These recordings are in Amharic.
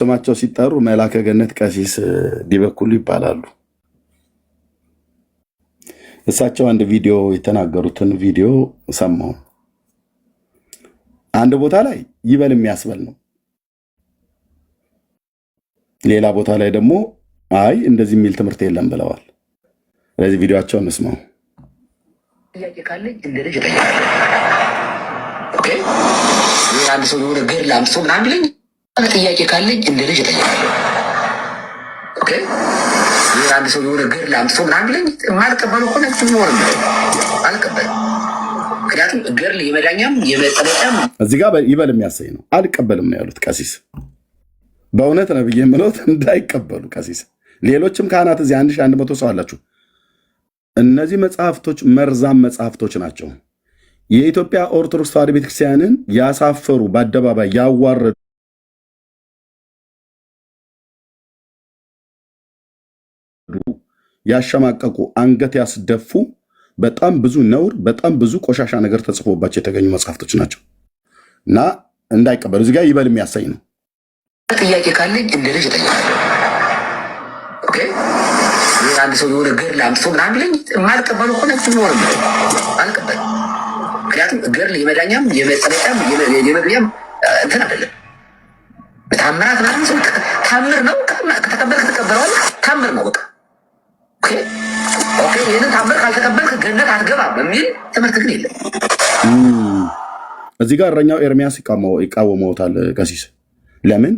ስማቸው ሲጠሩ መላከ ገነት ቀሲስ ዲበኩሉ ይባላሉ። እሳቸው አንድ ቪዲዮ የተናገሩትን ቪዲዮ ሰማሁ። አንድ ቦታ ላይ ይበል የሚያስበል ነው፣ ሌላ ቦታ ላይ ደግሞ አይ እንደዚህ የሚል ትምህርት የለም ብለዋል። ስለዚህ ቪዲዮአቸውን እንስማው። ጥያቄ ካለኝ እንደ ልጅ እጠይቃለሁ። ኦኬ አንድ ሰው የሆነ ገር ላምጥቶ ምናምን ቢለኝ ጥያቄ ካለኝ እንደ ልጅ እጠይቃለሁ። ኦኬ አንድ ሰው የሆነ ገር ላምጥቶ ምናምን ቢለኝ የማልቀበለው ከሆነ ትኖር አልቀበልም። ምክንያቱም ገር የመዳኛም የመጠለቂያም እዚህ ጋር ይበል የሚያሰኝ ነው። አልቀበልም ነው ያሉት ቀሲስ። በእውነት ነው ብዬ የምለው እንዳይቀበሉ ቀሲስ። ሌሎችም ካህናት እዚህ 1100 ሰው አላችሁ። እነዚህ መጽሐፍቶች መርዛም መጽሐፍቶች ናቸው። የኢትዮጵያ ኦርቶዶክስ ተዋሕዶ ቤተክርስቲያንን ያሳፈሩ፣ በአደባባይ ያዋረዱ፣ ያሸማቀቁ፣ አንገት ያስደፉ በጣም ብዙ ነውር፣ በጣም ብዙ ቆሻሻ ነገር ተጽፎባቸው የተገኙ መጽሐፍቶች ናቸው እና እንዳይቀበሉ እዚህ ጋር ይበል የሚያሳይ ነው። ጥያቄ ካለኝ እንደ ልጅ እጠይቃለሁ። ኦኬ አንድ ሰው የሆነ ገር ላምጥቶ ምናምን ቢለኝ የማልቀበለው ከሆነ ትኖር አልቀበልም። ምክንያቱም ገር የመዳኛም የመጠለቂያም የመግቢያም እንትን አይደለም። ታምራት ምናምን ሰው ታምር ነው። ከተቀበልክ ትቀበለዋለህ። ታምር ነው በቃ። ኦኬ ይህንን ታምር ካልተቀበልክ ገነት አትገባም በሚል ትምህርት ግን የለም። እዚህ ጋር እረኛው ኤርሚያስ ይቃወመውታል ቀሲስ። ለምን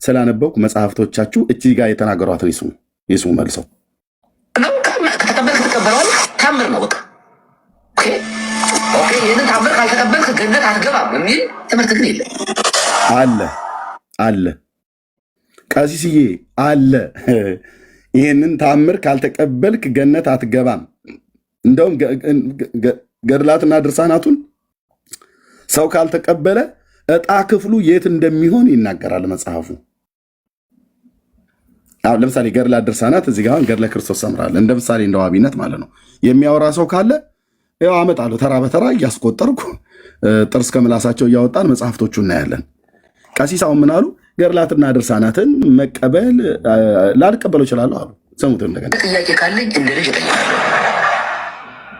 ስላነበብኩ መጽሐፍቶቻችሁ እዚህ ጋር የተናገሯትን ይስሙ መልሰው ከተቀበልክ ትቀበለዋለህ። ታምር ነው በቃ። ኦኬ ይህንን ታምር ካልተቀበልክ ገነት አትገባም በሚል ትምህርት ግን የለም። አለ ቀሲስዬ አለ። ይህንን ታምር ካልተቀበልክ ገነት አትገባም። እንደውም ገድላትና ድርሳናቱን ሰው ካልተቀበለ ዕጣ ክፍሉ የት እንደሚሆን ይናገራል መጽሐፉ። አሁን ለምሳሌ ገድላት ድርሳናት እዚህ ጋር ገድለ ክርስቶስ ሰምራል እንደ ምሳሌ እንደ ዋቢነት ማለት ነው። የሚያወራ ሰው ካለ ያው አመጣለሁ ተራ በተራ እያስቆጠርኩ ጥርስ ከምላሳቸው እያወጣን መጽሐፍቶቹ እናያለን። ቀሲሳው ምን አሉ? ገድላትና ድርሳናትን መቀበል ላልቀበለው እችላለሁ አሉ። ሰሙት። እንደገና ጥያቄ ካለኝ እንደ ልጅ እጠይቃለሁ።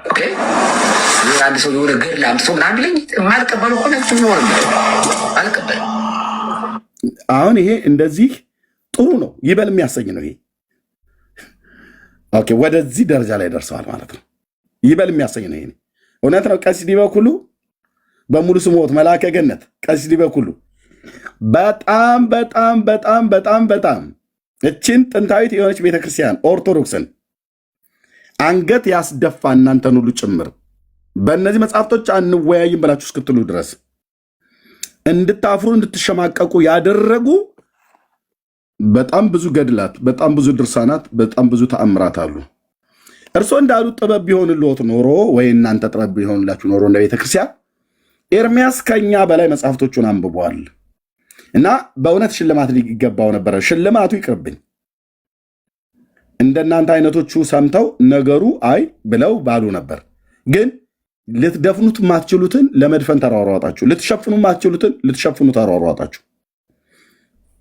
ኦኬ አንድ ሰው የሆነ ገር ላምጥቶ ምናምን ቢለኝ የማልቀበለው ከሆነ ትኖር አልቀበልም። አሁን ይሄ እንደዚህ ጥሩ ነው፣ ይበል የሚያሰኝ ነው ይሄ። ኦኬ ወደዚህ ደረጃ ላይ ደርሰዋል ማለት ነው። ይበል የሚያሰኝ ነው ይሄ። እውነት ነው። ቀሲስ ዲበኩሉ በሙሉ ስሞት መላከ ገነት ቀሲስ ዲበኩሉ በጣም በጣም በጣም በጣም በጣም እችን ጥንታዊት የሆነች ቤተክርስቲያን ኦርቶዶክስን አንገት ያስደፋ እናንተን ሁሉ ጭምር በእነዚህ መጽሐፍቶች አንወያይም ብላችሁ እስክትሉ ድረስ እንድታፍሩ እንድትሸማቀቁ ያደረጉ በጣም ብዙ ገድላት፣ በጣም ብዙ ድርሳናት፣ በጣም ብዙ ተአምራት አሉ። እርስዎ እንዳሉት ጥበብ ቢሆንልዎት ኖሮ ወይ እናንተ ጥበብ ቢሆንላችሁ ኖሮ እንደ ቤተክርስቲያን ኤርሚያስ ከኛ በላይ መጽሐፍቶቹን አንብበዋል እና በእውነት ሽልማት ሊገባው ነበረ። ሽልማቱ ይቅርብኝ። እንደናንተ አይነቶቹ ሰምተው ነገሩ አይ ብለው ባሉ ነበር። ግን ልትደፍኑት ማትችሉትን ለመድፈን ተሯሯጣችሁ፣ ልትሸፍኑ ማትችሉትን ልትሸፍኑ ተሯሯጣችሁ።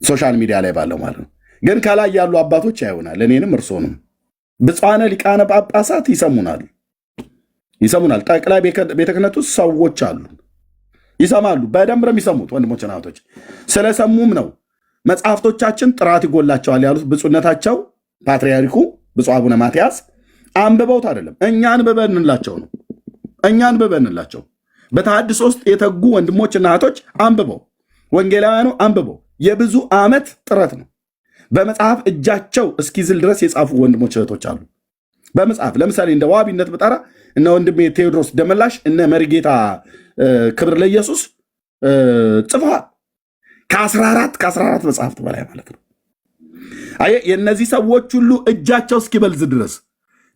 ሶሻል ሚዲያ ላይ ባለው ማለት ነው። ግን ከላይ ያሉ አባቶች ያዩናል፣ እኔንም እርሶንም። ብፁዓነ ሊቃነ ጳጳሳት ይሰሙናል። ጠቅላይ ቤተ ክህነት ውስጥ ሰዎች አሉ፣ ይሰማሉ። በደንብ ነው የሚሰሙት ወንድሞችና እህቶች። ስለሰሙም ነው መጽሐፍቶቻችን ጥራት ይጎላቸዋል ያሉት ብፁዕነታቸው ፓትርያርኩ ብፁዕ አቡነ ማትያስ አንብበውት አይደለም፣ እኛ አንብበንላቸው ነው። እኛ አንብበንላቸው በተሐድሶ ውስጥ የተጉ ወንድሞችና እህቶች አንብበው፣ ወንጌላውያኑ አንብበው፣ የብዙ ዓመት ጥረት ነው። በመጽሐፍ እጃቸው እስኪዝል ድረስ የጻፉ ወንድሞች እህቶች አሉ። በመጽሐፍ ለምሳሌ እንደ ዋቢነት ብጠራ እነ ወንድሜ ቴዎድሮስ ደመላሽ፣ እነ መሪጌታ ክብር ለኢየሱስ ጽፈዋል። ከ14 መጽሐፍት በላይ ማለት ነው። የእነዚህ ሰዎች ሁሉ እጃቸው እስኪበልዝ ድረስ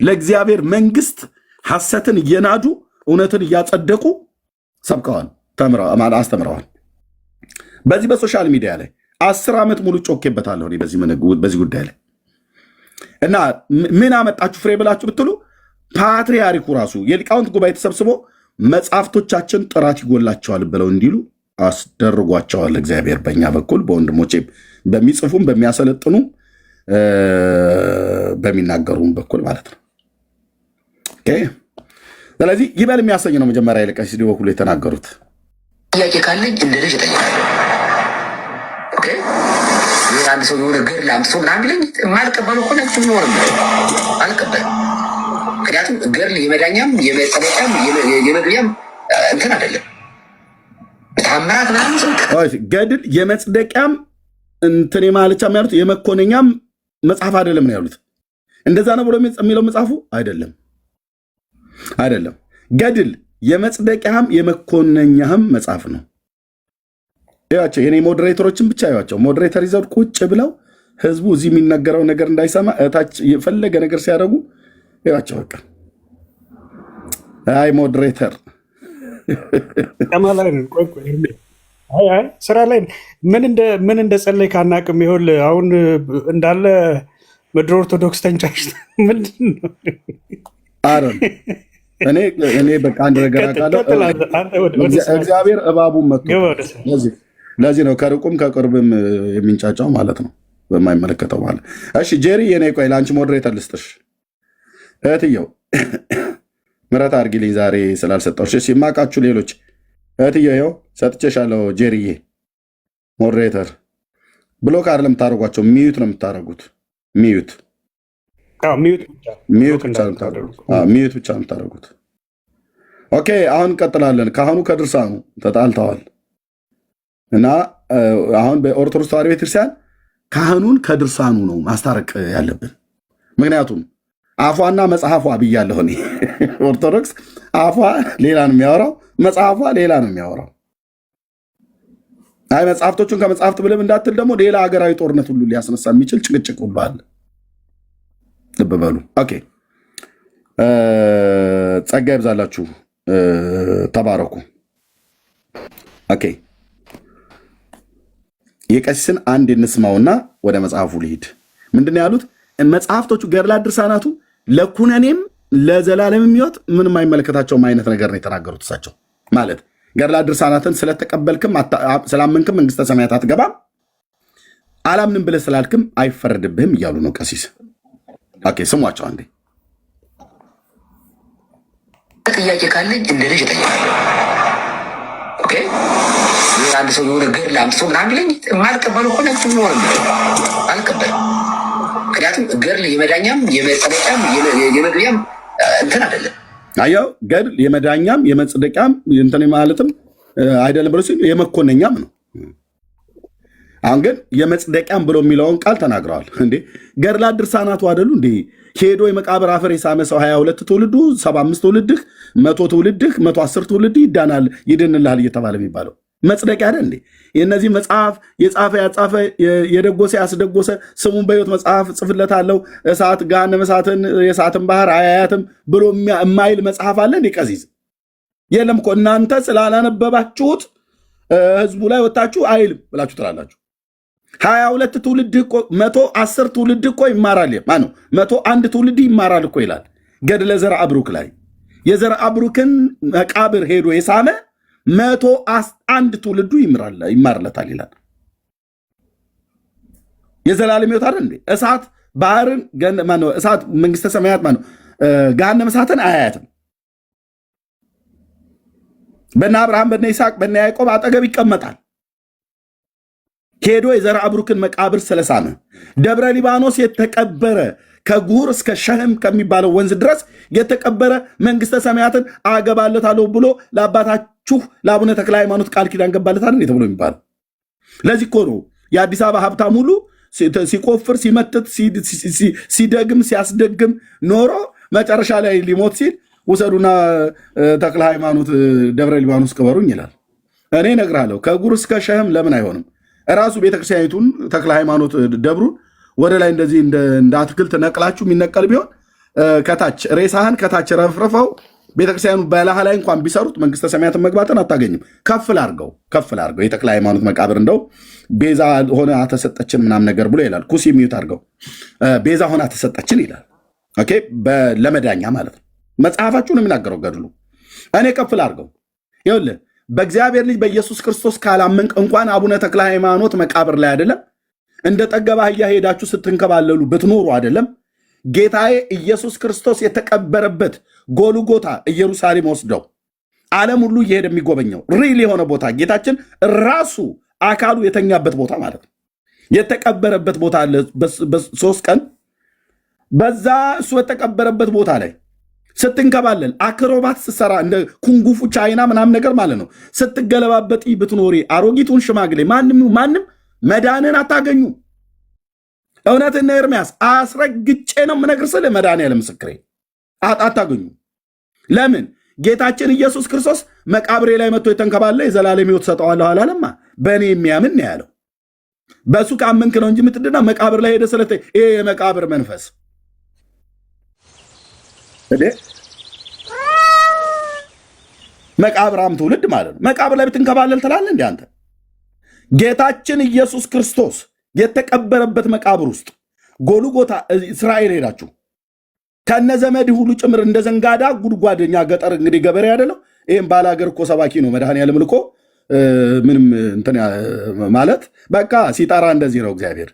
ለእግዚአብሔር መንግስት ሐሰትን እየናዱ እውነትን እያጸደቁ ሰብከዋል፣ አስተምረዋል። በዚህ በሶሻል ሚዲያ ላይ 10 ዓመት ሙሉ ጮኬበታለሁ በዚህ ጉዳይ ላይ እና ምን አመጣችሁ ፍሬ ብላችሁ ብትሉ ፓትርያርኩ ራሱ የሊቃውንት ጉባኤ ተሰብስቦ መጽሐፍቶቻችን ጥራት ይጎላቸዋል ብለው እንዲሉ አስደርጓቸዋል እግዚአብሔር በእኛ በኩል በወንድሞቼ በሚጽፉም በሚያሰለጥኑ በሚናገሩም በኩል ማለት ነው። ስለዚህ ይበል የሚያሰኝ ነው። መጀመሪያ የቀሲስ ዲቦ ኩሉ የተናገሩት ጥያቄ ካለኝ እንደ ልጅ እጠይቃለሁ። አንድ ሰው የሆነ ገር ላምጥቶ ምናምን ቢለኝ የማልቀበለው እኮ ነች ኖር አልቀበልም። ምክንያቱም ገር የመዳኛም የመጠበቂያም የመግቢያም እንትን አይደለም። ታምራት ምናምን ገድል የመጽደቂያም እንትን የማለቻም ያሉት የመኮነኛም መጽሐፍ አይደለም ነው ያሉት። እንደዛ ነው ብሎ የሚለው መጽሐፉ አይደለም። ገድል የመጽደቂያም የመኮነኛም መጽሐፍ ነው። ያቸው የኔ ሞዴሬተሮችን ብቻ ያቸው ሞዴሬተር ይዘው ቁጭ ብለው ህዝቡ እዚህ የሚነገረው ነገር እንዳይሰማ እታች የፈለገ ነገር ሲያደርጉ ያቸው በቃ አይ ሞዴሬተር ከማላይ ነው። ቆይ ስራ ላይ ምን እንደ ጸለይ ካናቅም ይሁን አሁን እንዳለ ምድር ኦርቶዶክስ ተንጫሽ ምንድን ነው? እኔ በቃ አንድ ነገር አውቃለሁ። እግዚአብሔር እባቡን መጥቶ ለዚህ ነው ከርቁም ከቅርብም የሚንጫጫው ማለት ነው፣ በማይመለከተው ማለት። እሺ ጄሪ የኔ ቆይ ለአንቺ ሞዴሬተር ልስጥሽ እህትየው፣ ምሕረት አድርጊልኝ ዛሬ ስላልሰጠሁሽ። እሺ የማውቃችሁ ሌሎች እህትየው ይኸው ሰጥቼሻለሁ። ጄሪዬ ሞዴሬተር ብሎክ አይደለም የምታደርጓቸው፣ ሚዩት ነው የምታደርጉት። ሚዩት ብቻ ነው የምታደርጉት። ኦኬ አሁን እንቀጥላለን። ካህኑ ከድርሳኑ ተጣልተዋል እና አሁን በኦርቶዶክስ ተዋሕዶ ቤተክርስቲያን ካህኑን ከድርሳኑ ነው ማስታረቅ ያለብን። ምክንያቱም አፏና መጽሐፏ ብያለሁ እኔ። ኦርቶዶክስ አፏ ሌላ ነው የሚያወራው፣ መጽሐፏ ሌላ ነው የሚያወራው። አይ መጽሐፍቶቹን ከመጽሐፍት ብለም እንዳትል ደግሞ ሌላ ሀገራዊ ጦርነት ሁሉ ሊያስነሳ የሚችል ጭቅጭቅ ሁሉ አለ። ልብ በሉ። ኦኬ ጸጋ ይብዛላችሁ፣ ተባረኩ። ኦኬ የቀሲስን አንድ እንስማውና ወደ መጽሐፉ ልሂድ። ምንድነው ያሉት መጽሐፍቶቹ? ገድላት ድርሳናቱ ለኩነኔም ለዘላለም የሚወጥ ምንም አይመለከታቸውም አይነት ነገር ነው የተናገሩት እሳቸው። ማለት ገድላት ድርሳናትን ስለተቀበልክም ስላመንክም መንግስተ ሰማያት አትገባም፣ አላምንም ብለህ ስላልክም አይፈረድብህም እያሉ ነው ቀሲስ። ኦኬ ስሟቸው አንዴ። ጥያቄ ካለኝ እንደ ልጅ እጠይቃለሁ። ኦኬ አንድ ሰው የሆነ ገር ላምጥቶ ምናምን ቢለኝ የማልቀበለው እኮ ነች ኖር አልቀበልም። ምክንያቱም ገድል የመዳኛም የመጸደቂያም የመግቢያም እንትን አይደለም። አየው ገድል የመዳኛም የመጽደቂያም እንትን ማለትም አይደለም ብሎ ሲሉ የመኮነኛም ነው። አሁን ግን የመጽደቂያም ብሎ የሚለውን ቃል ተናግረዋል። እንዴ ገድላት ድርሳናቱ አይደሉ እንዴ? ሄዶ የመቃብር አፈር የሳመ ሰው 22 ትውልዱ 75 ትውልድህ 100 ትውልድህ 110 ትውልድህ ይዳናል ይድንልሃል እየተባለ የሚባለው መጽደቂያ አይደል እንዴ? የእነዚህ መጽሐፍ የጻፈ ያጻፈ የደጎሰ ያስደጎሰ ስሙን በሕይወት መጽሐፍ ጽፍለታለሁ እሳት ገሃነመ እሳትን የእሳትን ባህር አያያትም ብሎ የማይል መጽሐፍ አለ እንዴ? ቀሲስ የለም እኮ እናንተ ስላላነበባችሁት ህዝቡ ላይ ወጣችሁ አይልም ብላችሁ ትላላችሁ። 22 ትውልድ እኮ 110 ትውልድ እኮ ይማራል። ማነው 101 ትውልድ ይማራል እኮ ይላል ገድለ ዘርዓ ብሩክ ላይ። የዘርዓ ብሩክን መቃብር ሄዶ የሳመ 101 ትውልዱ ይማርለታል ይላል። የዘላለም ሕይወት አይደል እንዴ? እሳት ባህርን ማነው እሳት መንግስተ ሰማያት ማነው ገሃነመ እሳትን አያያትም። በነ አብርሃም በነ ይስሐቅ በነ ያዕቆብ አጠገብ ይቀመጣል። ሄዶ የዘርዓ ብሩክን መቃብር ስለሳመ ደብረ ሊባኖስ የተቀበረ ከጉር እስከ ሸህም ከሚባለው ወንዝ ድረስ የተቀበረ መንግስተ ሰማያትን አገባለታለሁ ብሎ ለአባታችሁ ለአቡነ ተክለ ሃይማኖት ቃል ኪዳን ገባለታል ተብሎ የሚባለው። ለዚህ እኮ ነው የአዲስ አበባ ሀብታም ሁሉ ሲቆፍር ሲመትት ሲደግም ሲያስደግም ኖሮ መጨረሻ ላይ ሊሞት ሲል ውሰዱና ተክለ ሃይማኖት ደብረ ሊባኖስ ቅበሩኝ ይላል። እኔ እነግርሃለሁ ከጉር እስከ ሸህም ለምን አይሆንም? እራሱ ቤተክርስቲያኒቱን ተክለ ሃይማኖት ደብሩን ወደ ላይ እንደዚህ እንደ አትክልት ነቅላችሁ የሚነቀል ቢሆን ከታች ሬሳህን ከታች ረፍረፈው ቤተክርስቲያኑ በላህ ላይ እንኳን ቢሰሩት መንግስተ ሰማያትን መግባትን አታገኝም። ከፍል አርገው የተክለ ሃይማኖት መቃብር እንደው ቤዛ ሆነ አተሰጠችን ምናም ነገር ብሎ ይላል። ኩስ የሚዩት አርገው ቤዛ ሆነ አተሰጠችን ይላል። ኦኬ ለመዳኛ ማለት ነው። መጽሐፋችሁን የሚናገረው ገድሉ እኔ ከፍል አርገው ይኸውልህ በእግዚአብሔር ልጅ በኢየሱስ ክርስቶስ ካላመንክ እንኳን አቡነ ተክለ ሃይማኖት መቃብር ላይ አይደለም እንደ ጠገባ አህያ ሄዳችሁ ስትንከባለሉ ብትኖሩ አይደለም ጌታዬ ኢየሱስ ክርስቶስ የተቀበረበት ጎልጎታ ኢየሩሳሌም ወስደው ዓለም ሁሉ እየሄደ የሚጎበኘው ሪል የሆነ ቦታ ጌታችን ራሱ አካሉ የተኛበት ቦታ ማለት ነው። የተቀበረበት ቦታ አለ። በ3 ቀን በዛ እሱ የተቀበረበት ቦታ ላይ ስትንከባለል አክሮባት ስትሰራ እንደ ኩንጉፉ ቻይና ምናምን ነገር ማለት ነው ስትገለባበጥ ብትኖሪ አሮጊቱን ሽማግሌ ማንም መዳንን አታገኙ። እውነትና ኤርምያስ አስረግጬ ነው የምነግርህ ስለ መድኃኒዓለም ምስክሬ አታገኙ። ለምን ጌታችን ኢየሱስ ክርስቶስ መቃብሬ ላይ መጥቶ የተንከባለ የዘላለም ሕይወት ሰጠዋለሁ አላለማ። በእኔ የሚያምን ነው ያለው። በእሱ ካመንክ ነው እንጂ የምትድና መቃብር ላይ ሄደ ስለተ ይሄ የመቃብር መንፈስ መቃብራም ትውልድ ማለት ነው። መቃብር ላይ ብትንከባለል ትላለህ እንዴ አንተ? ጌታችን ኢየሱስ ክርስቶስ የተቀበረበት መቃብር ውስጥ ጎልጎታ እስራኤል ሄዳችሁ ከነ ዘመድ ሁሉ ጭምር እንደ ዘንጋዳ ጉድጓደኛ ገጠር እንግዲህ ገበሬ አይደለም። ይሄም ባላገር እኮ ሰባኪ ነው መድኃኒዓለም ልኮ ምንም እንትን ማለት በቃ ሲጠራ እንደዚህ ነው። እግዚአብሔር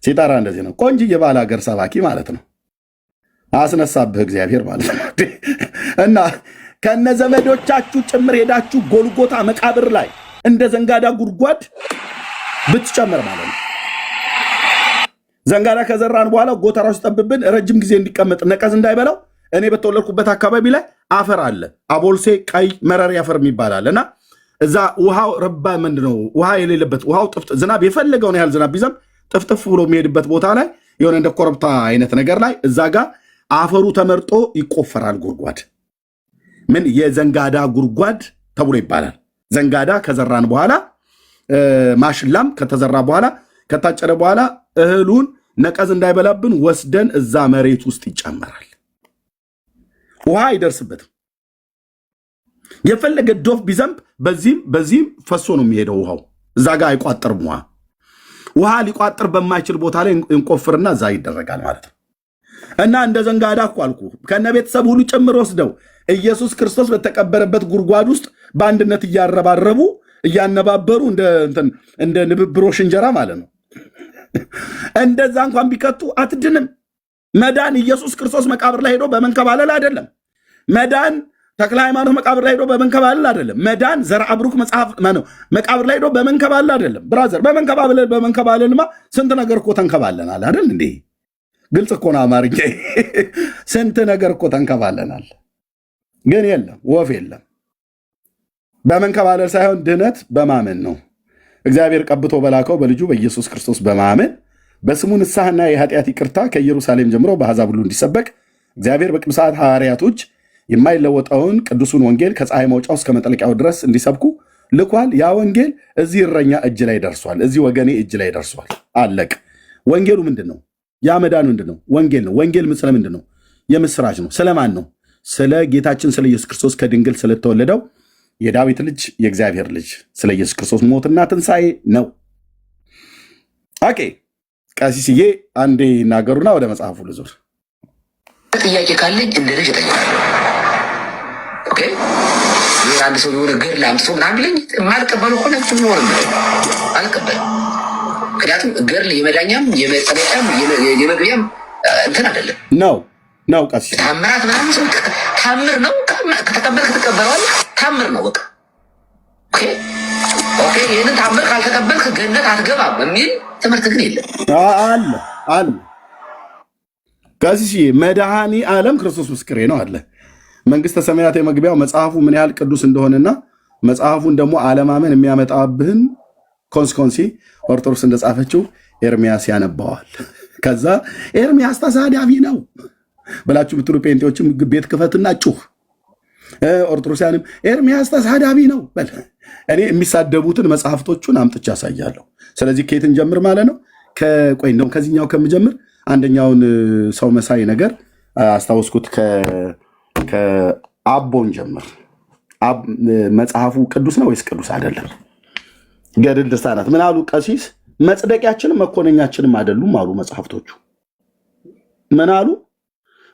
ሲጠራ እንደዚህ ነው። ቆንጅዬ ባላገር ሰባኪ ማለት ነው። አስነሳብህ እግዚአብሔር ማለት ነው። እና ከነ ዘመዶቻችሁ ጭምር ሄዳችሁ ጎልጎታ መቃብር ላይ እንደ ዘንጋዳ ጉድጓድ ብትጨምር ማለት ነው። ዘንጋዳ ከዘራን በኋላ ጎተራው ሲጠብብን ረጅም ጊዜ እንዲቀመጥ ነቀዝ እንዳይበላው እኔ በተወለድኩበት አካባቢ ላይ አፈር አለ። አቦልሴ ቀይ መረሪ አፈር የሚባላል እና እዛ ውሃው ረባ ምንድነው ውሃ የሌለበት ውሃው ዝናብ የፈለገውን ያህል ዝናብ ቢዘንብ ጥፍጥፍ ብሎ የሚሄድበት ቦታ ላይ የሆነ እንደ ኮረብታ አይነት ነገር ላይ እዛ ጋር አፈሩ ተመርጦ ይቆፈራል። ጉድጓድ ምን የዘንጋዳ ጉድጓድ ተብሎ ይባላል። ዘንጋዳ ከዘራን በኋላ ማሽላም ከተዘራ በኋላ ከታጨደ በኋላ እህሉን ነቀዝ እንዳይበላብን ወስደን እዛ መሬት ውስጥ ይጨመራል። ውሃ አይደርስበትም። የፈለገ ዶፍ ቢዘንብ በዚህም ፈሶ ነው የሚሄደው ውሃው። እዛ ጋር አይቋጥርም። ውሃ ሊቋጥር በማይችል ቦታ ላይ እንቆፍርና እዛ ይደረጋል ማለት ነው። እና እንደ ዘንጋዳ እኮ አልኩ ከነ ቤተሰብ ሁሉ ጭምር ወስደው ኢየሱስ ክርስቶስ በተቀበረበት ጉድጓድ ውስጥ በአንድነት እያረባረቡ እያነባበሩ እንደ ንብብሮሽ እንጀራ ማለት ነው። እንደዛ እንኳን ቢከቱ አትድንም። መዳን ኢየሱስ ክርስቶስ መቃብር ላይ ሄዶ በመንከባለል አይደለም። መዳን ተክለ ሃይማኖት መቃብር ላይ ሄዶ በመንከባለል አይደለም። መዳን ዘርዓ ብሩክ መቃብር ላይ ሄዶ በመንከባለል አይደለም። ብራዘር በመንከባለልማ ስንት ነገር እኮ ተንከባለናል አይደል እንዴ? ግልጽ እኮ ነው አማርኛ። ስንት ነገር እኮ ተንከባለናል። ግን የለም ወፍ የለም። በመንከባለል ሳይሆን ድነት በማመን ነው። እግዚአብሔር ቀብቶ በላከው በልጁ በኢየሱስ ክርስቶስ በማመን በስሙ ንስሐና የኃጢአት ይቅርታ ከኢየሩሳሌም ጀምሮ በአሕዛብ ሁሉ እንዲሰበክ እግዚአብሔር በቅዱሳት ሐዋርያቶች የማይለወጠውን ቅዱሱን ወንጌል ከፀሐይ መውጫው እስከ መጠለቂያው ድረስ እንዲሰብኩ ልኳል። ያ ወንጌል እዚህ እረኛ እጅ ላይ ደርሷል። እዚህ ወገኔ እጅ ላይ ደርሷል። አለቅ። ወንጌሉ ምንድን ነው? ያ መዳን ምንድን ነው? ወንጌል ነው። ወንጌል ስለምንድን ነው? የምስራች ነው። ስለማን ነው? ስለ ጌታችን ስለ ኢየሱስ ክርስቶስ ከድንግል ስለተወለደው የዳዊት ልጅ የእግዚአብሔር ልጅ ስለ ኢየሱስ ክርስቶስ ሞትና ትንሣኤ ነው። ኦኬ ቀሲስዬ አንዴ ይናገሩና ወደ መጽሐፉ ልዙር። ጥያቄ ካለኝ እንደ ልጅ እጠይቃለሁ። ኦኬ ይህ አንድ ሰው የሆነ ገር ላምስቶ ምናምን ብለኝ የማልቀበሉ ሆነ ኖር አልቀበልም። ምክንያቱም ገር የመዳኛም የመጠለቂያም የመግቢያም እንትን አይደለም ነው ቀሲስ ታምራት ምናምን ሰው ታምር ነው። ከተቀበልክ ትቀበለዋለህ። ታምር ነው በቃ ኦኬ። ይህንን ታምር ካልተቀበልክ ገነት አትገባም የሚል ትምህርት ግን የለም። አለ ቀሲስ መድኃኒ ዓለም ክርስቶስ ምስክሬ ነው አለ። መንግስተ ሰማያት የመግቢያው መጽሐፉ ምን ያህል ቅዱስ እንደሆነና መጽሐፉን ደግሞ አለማመን የሚያመጣብህን ኮንስኮንሲ ኦርቶዶክስ እንደጻፈችው ኤርሚያስ ያነባዋል። ከዛ ኤርሚያስ ተሳዳቢ ነው ብላችሁ ብትሉ ጴንጤዎችም ቤት ክፈትና ጩህ። ኦርቶዶክሳንም ኤርሚያስ ተሳዳቢ ነው በል። እኔ የሚሳደቡትን መጽሐፍቶቹን አምጥቼ ያሳያለሁ። ስለዚህ ከየትን ጀምር ማለት ነው? ቆይ እንደውም ከዚህኛው ከምጀምር አንደኛውን ሰው መሳይ ነገር አስታወስኩት። ከአቦን ጀምር። መጽሐፉ ቅዱስ ነው ወይስ ቅዱስ አይደለም? ገድል ድርሳናት ምን አሉ ቀሲስ? መጽደቂያችንም መኮነኛችንም አይደሉም አሉ መጽሐፍቶቹ። ምን አሉ?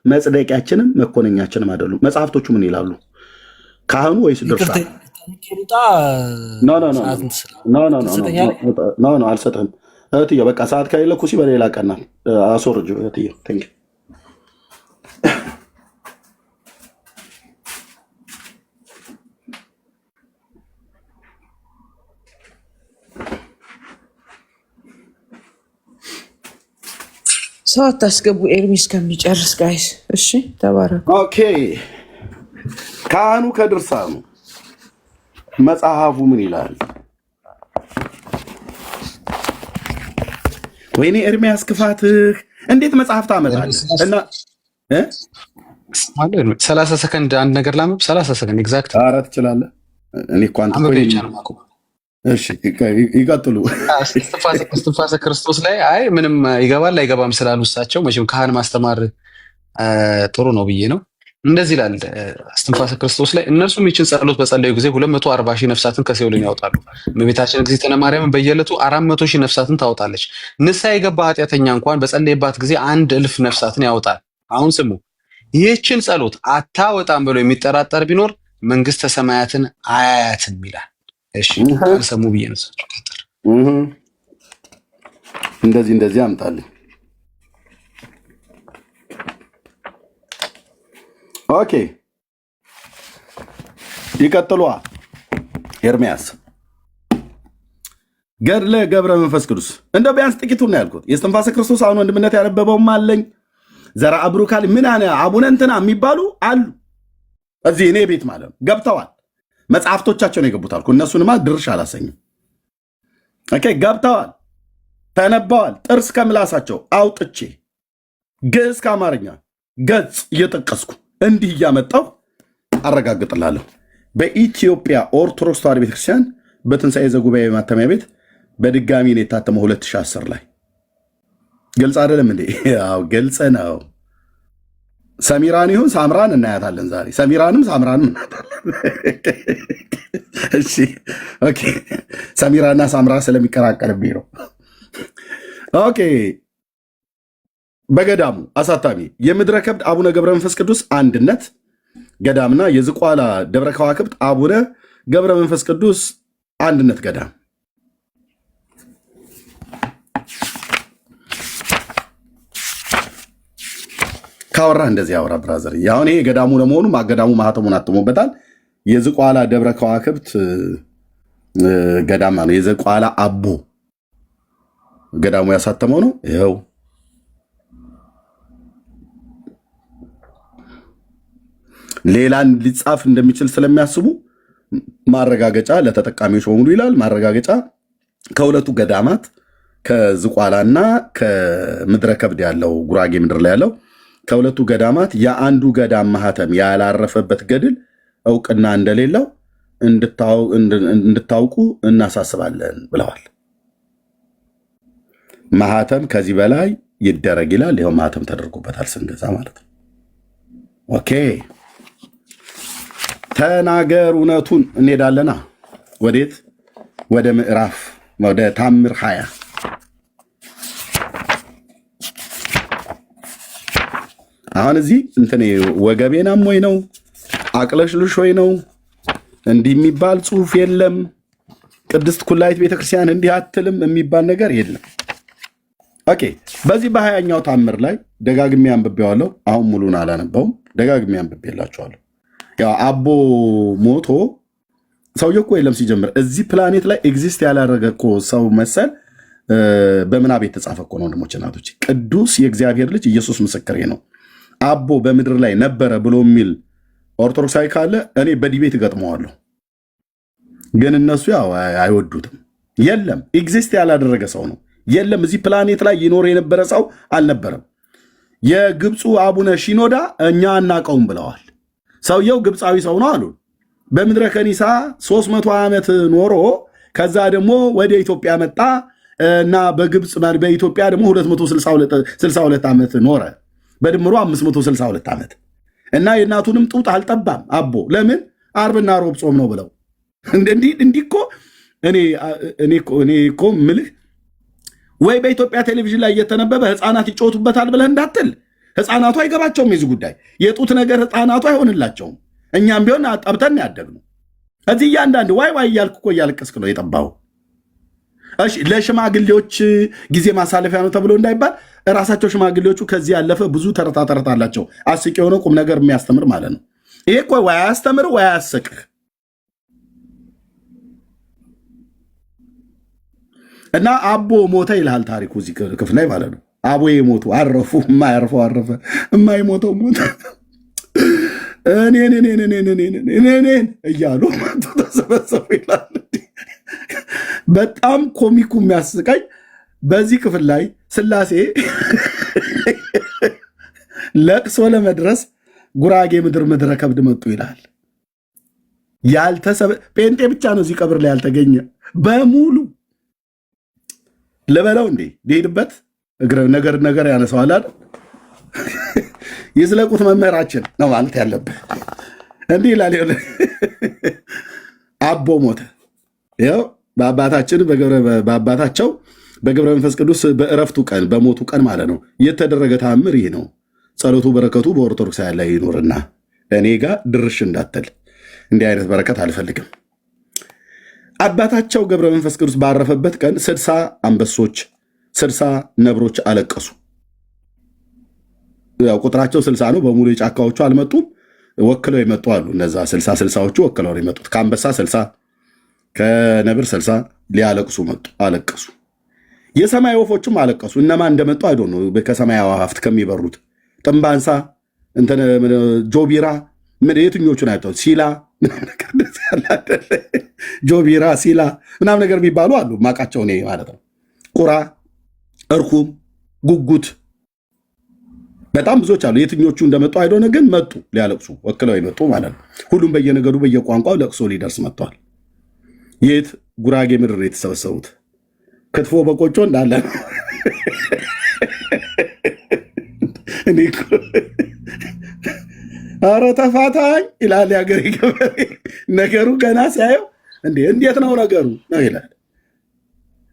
መጽደቂያችንም መኮነኛችንም አይደሉም። መጽሐፍቶቹ ምን ይላሉ? ካህኑ ወይስ ድርሳን? ኪሩጣ ኖ ኖ ኖ ሰዓት ኖ ኖ ኖ ኖ አልሰጥህም። እህትዬ በቃ ሰዓት ከሌለ ኩሲ በሌላ ቀና አስወርጁ። እህትዬ ቴንክ ሰው አታስገቡ ኤርሚ እስከሚጨርስ ጋይስ። እሺ ተባረኩ። ኦኬ ካህኑ ከድርሳኑ መጽሐፉ ምን ይላል? ወይኔ ኤርሚያስ ክፋትህ! እንዴት መጽሐፍ ታመጣለህ? እና 30 ሰከንድ አንድ ነገር ላምብ 30 ሰከንድ ኤግዛክት። ኧረ ትችላለህ። እኔ እኮ አንተ እሺ ይቀጥሉ። እስትንፋሰ ክርስቶስ ላይ አይ ምንም ይገባል አይገባም ስላሉ እሳቸው መቼም ካህን ማስተማር ጥሩ ነው ብዬ ነው። እንደዚህ ይላል እስትንፋሰ ክርስቶስ ላይ እነርሱም ይችን ጸሎት በጸለዩ ጊዜ 240 ሺህ ነፍሳትን ከሲኦል ያወጣሉ። እመቤታችን እግዝእትነ ማርያም በየዕለቱ 400 ሺህ ነፍሳትን ታወጣለች። ንስሐ የገባ ኃጢአተኛ እንኳን በጸለየባት ጊዜ 1,000 ነፍሳትን ያወጣል። አሁን ስሙ፣ ይህችን ጸሎት አታወጣም ብሎ የሚጠራጠር ቢኖር መንግስተ ሰማያትን አያያትም ይላል። እሺ ሰሙ ብዬ ነው። እንደዚህ አምጣልኝ። ኦኬ ይቀጥሏ። ኤርሚያስ ገድለ ገብረ መንፈስ ቅዱስ እንደው ቢያንስ ጥቂቱን ነው ያልኩት። የእስትንፋሰ ክርስቶስ አሁን ወንድምነት ያነበበውም አለኝ። ዘርአ ብሩካል ምን አቡነ እንትና የሚባሉ አሉ እዚህ እኔ ቤት ማለት ነው ገብተዋል። መጽሐፍቶቻቸው ነው የገቡት አልኩ። እነሱንማ ድርሽ አላሰኝም። ኦኬ ገብተዋል፣ ተነበዋል። ጥርስ ከምላሳቸው አውጥቼ ግዕዝ ከአማርኛ ገጽ እየጠቀስኩ እንዲህ እያመጣሁ አረጋግጥላለሁ። በኢትዮጵያ ኦርቶዶክስ ተዋሕዶ ቤተክርስቲያን በትንሣኤ ዘጉባኤ ማተሚያ ቤት በድጋሚ ነው የታተመው 2010 ላይ። ግልጽ አይደለም እንዴ? ያው ግልጽ ነው። ሰሚራን ይሁን ሳምራን እናያታለን ዛሬ። ሰሚራንም ሳምራንም እናያታለን። እሺ ኦኬ። ሰሚራና ሳምራ ስለሚቀራቀርብኝ ነው። ኦኬ በገዳሙ አሳታሚ የምድረ ከብድ አቡነ ገብረ መንፈስ ቅዱስ አንድነት ገዳምና የዝቋላ ደብረ ከዋክብት አቡነ ገብረ መንፈስ ቅዱስ አንድነት ገዳም ካወራ እንደዚህ ያወራ ብራዘር። አሁን ይሄ ገዳሙ ለመሆኑ ገዳሙ ማህተሙን አትሞበታል። የዝቋላ ደብረ ከዋክብት ገዳማ ነው። የዝቋላ አቦ ገዳሙ ያሳተመው ነው። ይኸው ሌላን ሊጻፍ እንደሚችል ስለሚያስቡ ማረጋገጫ ለተጠቃሚዎች በሙሉ ይላል። ማረጋገጫ ከሁለቱ ገዳማት ከዝቋላና ከምድረ ከብድ ያለው ጉራጌ ምድር ላይ ያለው ከሁለቱ ገዳማት የአንዱ ገዳም ማህተም ያላረፈበት ገድል እውቅና እንደሌለው እንድታውቁ እናሳስባለን ብለዋል። ማህተም ከዚህ በላይ ይደረግ ይላል። ይኸው ማህተም ተደርጎበታል ስንገዛ ማለት ነው። ኦኬ ተናገር እውነቱን። እንሄዳለና ወዴት? ወደ ምዕራፍ ወደ ታምር 20 አሁን እዚህ እንትን ወገቤናም ወይ ነው አቅለሽልሽ ወይ ነው እንዲህ የሚባል ጽሁፍ የለም። ቅድስት ኩላይት ቤተክርስቲያን እንዲህ አትልም የሚባል ነገር የለም። ኦኬ በዚህ በ20ኛው ታምር ላይ ደጋግሜ አንብቤዋለሁ። አሁን ሙሉን አላነበውም። ደጋግሜ አንብቤላችኋለሁ። ያው አቦ ሞቶ ሰውዬው እኮ የለም ሲጀምር እዚህ ፕላኔት ላይ ኤግዚስት ያላደረገ እኮ ሰው መሰል በምናብ የተጻፈ እኮ ነው። ወንድሞች እናቶች፣ ቅዱስ የእግዚአብሔር ልጅ ኢየሱስ ምስክሬ ነው አቦ በምድር ላይ ነበረ ብሎ የሚል ኦርቶዶክሳዊ ካለ እኔ በዲቤት እገጥመዋለሁ። ግን እነሱ ያው አይወዱትም። የለም ኤግዚስት ያላደረገ ሰው ነው። የለም እዚህ ፕላኔት ላይ ይኖር የነበረ ሰው አልነበረም። የግብፁ አቡነ ሺኖዳ እኛ አናቀውም ብለዋል። ሰውየው ግብፃዊ ሰው ነው አሉ። በምድረ ከኒሳ 300 ዓመት ኖሮ ከዛ ደግሞ ወደ ኢትዮጵያ መጣ እና በግብፅ በኢትዮጵያ ደግሞ 262 ዓመት ኖረ። በድምሮ 562 ዓመት እና የእናቱንም ጡት አልጠባም አቦ። ለምን? አርብና ሮብ ጾም ነው ብለው። እንዲህ እኮ እኔ እኮ ምልህ ወይ በኢትዮጵያ ቴሌቪዥን ላይ እየተነበበ ህፃናት ይጮቱበታል ብለህ እንዳትል። ህፃናቱ አይገባቸውም የዚህ ጉዳይ። የጡት ነገር ህፃናቱ አይሆንላቸውም። እኛም ቢሆን አጣብተን ያደግነው እዚህ እያንዳንድ ዋይ ዋይ እያልክ እኮ እያለቀስክ ነው የጠባው። እሺ ለሽማግሌዎች ጊዜ ማሳለፊያ ነው ተብሎ እንዳይባል እራሳቸው ሽማግሌዎቹ ከዚህ ያለፈ ብዙ ተረት አላቸው። አስቂ የሆነ ቁም ነገር የሚያስተምር ማለት ነው። ይሄ እኮ ወይ አያስተምር ወይ አያሰቅህ። እና አቦ ሞተ ይልሃል ታሪኩ እዚህ ክፍል ላይ ማለት ነው። አቦ የሞቱ አረፉ፣ የማያርፈው አረፈ፣ የማይሞተው ሞተ፣ እኔን እያሉ ተሰበሰቡ ይላል። በጣም ኮሚኩ የሚያስቀኝ በዚህ ክፍል ላይ ስላሴ ለቅሶ ለመድረስ ጉራጌ ምድረ ከብድ መጡ ይላል። ጴንጤ ብቻ ነው እዚህ ቀብር ላይ ያልተገኘ በሙሉ ልበለው እንዴ ሊሄድበት ነገር ያነሰዋል አይደል? የዝለቁት መምህራችን ነው ማለት ያለብህ። እንዲህ ይላል አቦ ሞተ። ይኸው በአባታቸው በገብረ መንፈስ ቅዱስ በእረፍቱ ቀን በሞቱ ቀን ማለት ነው የተደረገ ተአምር ይህ ነው። ጸሎቱ በረከቱ በኦርቶዶክሳውያን ላይ ይኖርና እኔ ጋር ድርሽ እንዳትል፣ እንዲህ አይነት በረከት አልፈልግም። አባታቸው ገብረ መንፈስ ቅዱስ ባረፈበት ቀን 60 አንበሶች 60 ነብሮች አለቀሱ። ያው ቁጥራቸው 60 ነው። በሙሉ የጫካዎቹ አልመጡም፣ ወክለው የመጡ አሉ። እነዛ 60ዎቹ ወክለው ነው የመጡት። ከአንበሳ 60 ከነብር 60 ሊያለቅሱ መጡ፣ አለቀሱ። የሰማይ ወፎችም አለቀሱ። እነማን እንደመጡ አይዶ ነው። ከሰማይ አዋፍት ከሚበሩት ጥንባንሳ፣ ጆቢራ የትኞቹን አይተው ሲላ ጆቢራ ሲላ ምናምን ነገር የሚባሉ አሉ። ማቃቸው እኔ ማለት ነው። ቁራ፣ እርኩም፣ ጉጉት በጣም ብዙዎች አሉ። የትኞቹ እንደመጡ አይዶነ ግን መጡ፣ ሊያለቅሱ ወክለው የመጡ ማለት ነው። ሁሉም በየነገዱ በየቋንቋው ለቅሶ ሊደርስ መጥተዋል። የት ጉራጌ ምድር የተሰበሰቡት ክትፎ በቆጮ እንዳለ ነው። ኧረ ተፋታኝ ይላል የሀገሬ ገበሬ። ነገሩ ገና ሲያየው እንዴት ነው ነገሩ ነው ይላል።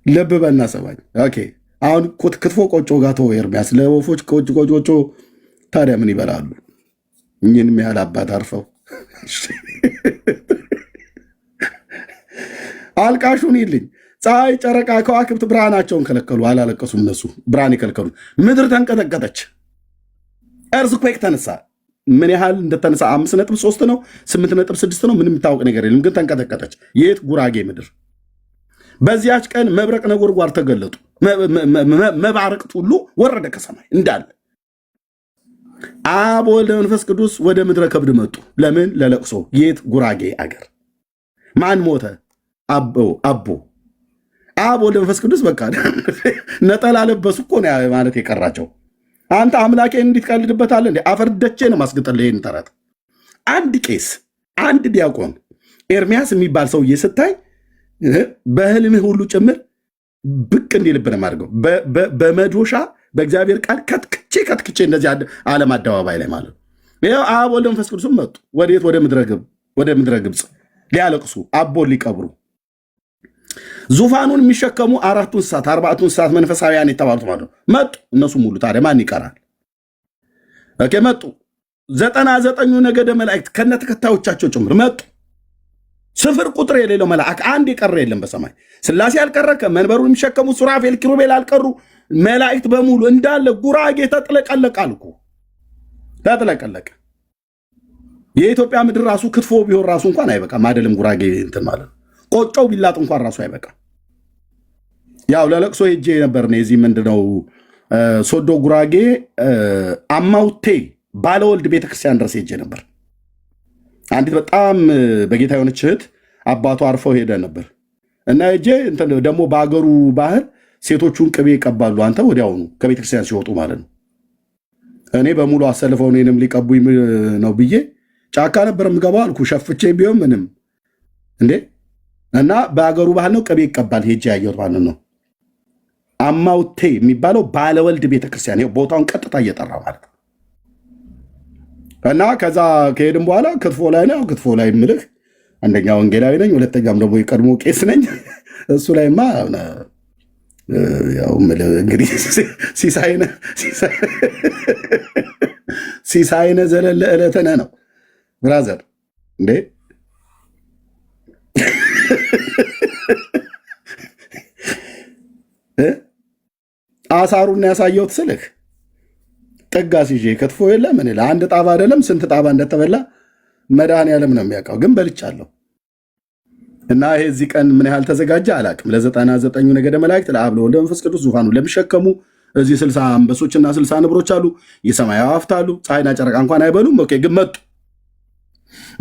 ልብ በና ሰባኝ። ኦኬ አሁን ክትፎ ቆጮ ጋር ተወው ኤርሚያስ። ለወፎች ቆጮ ታዲያ ምን ይበላሉ? እኝንም ያህል አባት አርፈው አልቃሹን ይልኝ። ፀሐይ፣ ጨረቃ፣ ከዋክብት ብርሃናቸውን ከለከሉ። አላለቀሱም እነሱ ብርሃን የከለከሉ። ምድር ተንቀጠቀጠች። ኤርዝኩዌክ ተነሳ። ምን ያህል እንደተነሳ 5.3 ነው 8.6 ነው ምንም የሚታወቅ ነገር የለም፣ ግን ተንቀጠቀጠች። የት ጉራጌ ምድር። በዚያች ቀን መብረቅ ነጎድጓድ ተገለጡ። መባረቅት ሁሉ ወረደ ከሰማይ እንዳለ። አብ ወልድ መንፈስ ቅዱስ ወደ ምድረ ከብድ መጡ። ለምን? ለለቅሶ። የት? ጉራጌ አገር። ማን ሞተ? አቦ። አብ ወልድ መንፈስ ቅዱስ በቃ ነጠላ ለበሱ እኮ ነው ማለት የቀራቸው። አንተ አምላኬን እንዲትቀልድበታለህ እንዴ? አፈርደቼ ነው ማስገጠል። ይሄን ተረት አንድ ቄስ አንድ ዲያቆን ኤርሚያስ የሚባል ሰውዬ ስታይ በህልምህ ሁሉ ጭምር ብቅ እንዲልብን አድርገው በመዶሻ በእግዚአብሔር ቃል ከትክቼ እንደዚህ ዓለም አደባባይ ላይ ማለት ነው። ይኸው አብ ወልድ መንፈስ ቅዱስም መጡ። ወዴት? ወደ ምድረ ግብፅ ሊያለቅሱ አቦን ሊቀብሩ። ዙፋኑን የሚሸከሙ 4ቱ እንስሳት 4ቱ እንስሳት መንፈሳዊያን የተባሉት ማለት ነው መጡ። እነሱ ሙሉ ታዲያ ማን ይቀራል? ኦኬ መጡ። 99ኙ ነገደ መላእክት ከነ ተከታዮቻቸው ጭምር መጡ። ስፍር ቁጥር የሌለው መልአክ አንድ የቀረ የለም በሰማይ። ስላሴ አልቀረ፣ ከመንበሩን የሚሸከሙ ሱራፌል ኪሩቤል አልቀሩ። መላእክት በሙሉ እንዳለ ጉራጌ ተጥለቀለቃል እኮ ተጥለቀለቀ። የኢትዮጵያ ምድር ራሱ ክትፎ ቢሆን ራሱ እንኳን አይበቃም። አይደለም ጉራጌ እንትን ማለት ነው። ቆጮው ቢላጥ እንኳን ራሱ አይበቃም። ያው ለለቅሶ ሄጄ ነበር ነው የዚህ ምንድነው ሶዶ ጉራጌ አማውቴ ባለወልድ ቤተክርስቲያን ድረስ ሄጄ ነበር። አንዲት በጣም በጌታ የሆነች እህት አባቱ አርፈው ሄደ ነበር እና ሄጄ እንትን ደግሞ በአገሩ ባህል ሴቶቹን ቅቤ ይቀባሉ። አንተ ወዲያውኑ ከቤተክርስቲያን ሲወጡ ማለት ነው። እኔ በሙሉ አሰልፈው እኔንም ሊቀቡኝ ነው ብዬ ጫካ ነበር የምገባው አልኩ። ሸፍቼ ቢሆን ምንም እንዴ እና በአገሩ ባህል ነው ቅቤ ይቀባል። ሄጄ ያየሁት ማለት ነው። አማውቴ የሚባለው ባለወልድ ቤተክርስቲያን ቦታውን ቀጥታ እየጠራ ማለት ነው። እና ከዛ ከሄድም በኋላ ክትፎ ላይ ነው። ክትፎ ላይ ምልህ አንደኛ ወንጌላዊ ነኝ፣ ሁለተኛም ደግሞ የቀድሞ ቄስ ነኝ። እሱ ላይማ ያው ምልህ እንግዲህ ሲሳይነ ዘለለ ዕለተነ ነው ብራዘር እንዴ አሳሩን ያሳየሁት ስልህ ጥጋስ ይዤ ከትፎ የለ ምን አንድ ጣባ አይደለም ስንት ጣባ እንደተበላ መድኃኒዓለም ነው የሚያውቀው። ግን በልቻለሁ እና ይሄ እዚህ ቀን ምን ያህል ተዘጋጀ አላቅም። ለ99 ነገደ መላእክት ለአብ ለወልድ ለመንፈስ ቅዱስ ዙፋኑ ለሚሸከሙ እዚህ 60 አንበሶችና 60 ንብሮች አሉ። የሰማይ አዕዋፍት አሉ። ፀሐይና ጨረቃ እንኳን አይበሉም። ኦኬ ግን መጡ፣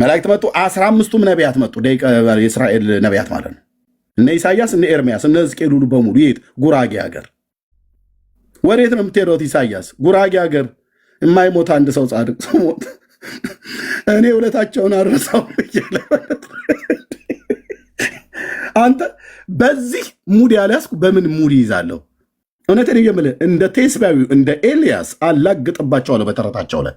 መላእክት መጡ። 15ቱም ነቢያት መጡ። የእስራኤል ነቢያት ማለት ነው። እነ ኢሳያስ እነ ኤርሚያስ እነ ሕዝቅኤል ሁሉ በሙሉ የት ጉራጌ ሀገር። ወዴት ነው የምትሄዱት? ኢሳያስ ጉራጌ ሀገር የማይሞት አንድ ሰው ጻድቅ ሰው ሞት። እኔ ውለታቸውን አረሳው እያለ አንተ በዚህ ሙድ ያልያዝኩ በምን ሙድ ይዛለሁ? እውነትን የምልህ እንደ ቴስቢያዊ እንደ ኤልያስ አላግጥባቸዋለሁ በተረታቸው ላይ።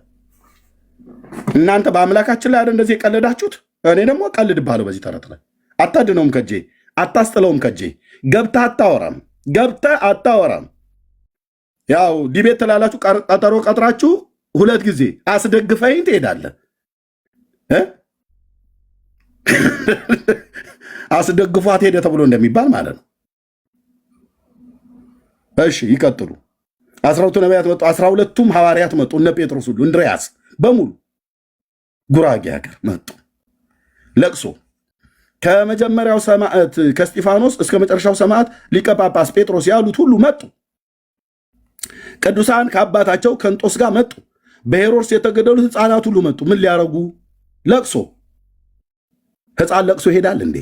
እናንተ በአምላካችን ላይ እንደዚህ የቀለዳችሁት፣ እኔ ደግሞ ቀልድብሃለሁ በዚህ ተረት ላይ። አታድነውም ከጄ አታስጥለውም ከጄ። ገብተህ አታወራም። ያው ዲቤት ትላላችሁ፣ ቀጠሮ ቀጥራችሁ 2 ጊዜ አስደግፈኝ ትሄዳለህ። አስደግፏት ሄደ ተብሎ እንደሚባል ማለት ነው። እሺ ይቀጥሉ። 12ቱ ነቢያት መጡ፣ 12ቱም ሐዋርያት መጡ። እነ ጴጥሮስ ሁሉ እንድርያስ በሙሉ ጉራጌ ሀገር መጡ። ለቅሶ ከመጀመሪያው ሰማዕት ከስጢፋኖስ እስከ መጨረሻው ሰማዕት ሊቀ ጳጳስ ጴጥሮስ ያሉት ሁሉ መጡ። ቅዱሳን ከአባታቸው ከእንጦስ ጋር መጡ። በሄሮድስ የተገደሉት ሕፃናት ሁሉ መጡ። ምን ሊያረጉ? ለቅሶ። ሕፃን ለቅሶ ይሄዳል እንዴ?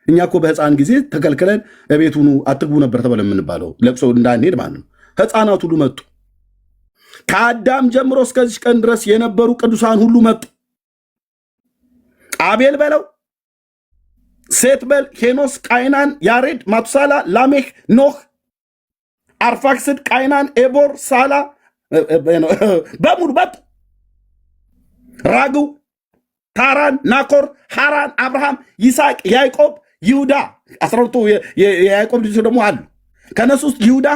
እኛ እኮ በሕፃን ጊዜ ተከልክለን እቤቱኑ አትግቡ ነበር ተብለ የምንባለው ለቅሶ እንዳንሄድ ማለት ነው። ሕፃናት ሁሉ መጡ። ከአዳም ጀምሮ እስከዚህ ቀን ድረስ የነበሩ ቅዱሳን ሁሉ መጡ። አቤል በለው፣ ሴት በል፣ ሄኖስ፣ ቃይናን፣ ያሬድ፣ ማቱሳላ፣ ላሜህ፣ ኖህ፣ አርፋክስድ፣ ቃይናን፣ ኤቦር፣ ሳላ በሙሉ መጡ። ራግው፣ ታራን፣ ናኮር፣ ሃራን፣ አብርሃም፣ ይስሐቅ፣ ያዕቆብ፣ ይሁዳ 12ቱ የያዕቆብ ልጆች ደግሞ አሉ። ከነሱ ውስጥ ይሁዳ፣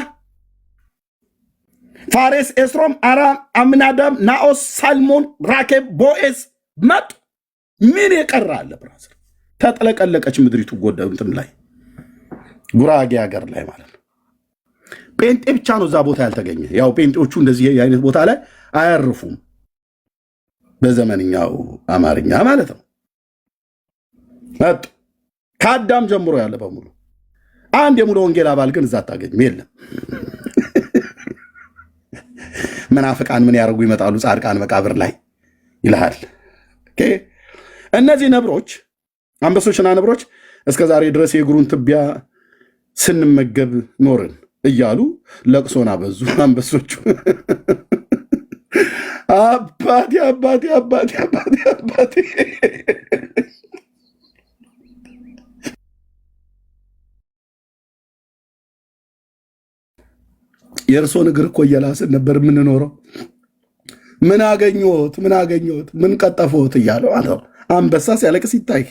ፋሬስ፣ ኤስሮም፣ አራም፣ አምናዳም፣ ናኦስ፣ ሳልሞን፣ ራኬብ፣ ቦኤዝ መጡ። ምን የቀረ አለ? ብራዘር ተጥለቀለቀች ምድሪቱ ጎደ እንትን ላይ ጉራጌ ሀገር ላይ ማለት ነው። ጴንጤ ብቻ ነው እዛ ቦታ ያልተገኘ። ያው ጴንጤዎቹ እንደዚህ አይነት ቦታ ላይ አያርፉም፣ በዘመንኛው አማርኛ ማለት ነው። መጡ ከአዳም ጀምሮ ያለ በሙሉ። አንድ የሙሉ ወንጌል አባል ግን እዛ አታገኝም፣ የለም። መናፍቃን ምን ያደርጉ ይመጣሉ? ጻድቃን መቃብር ላይ ይልሃል። እነዚህ ነብሮች፣ አንበሶችና ነብሮች እስከ ዛሬ ድረስ የእግሩን ትቢያ ስንመገብ ኖርን እያሉ ለቅሶን አበዙ። አንበሶቹ አባቴ አባቴ አባቴ አባቴ አባቴ የእርሶን እግር እኮ እየላስን ነበር የምንኖረው። ምን አገኘሁት ምን አገኘሁት ምን ቀጠፈሁት እያለው አለው። አንበሳ ሲያለቅስ ይታይ።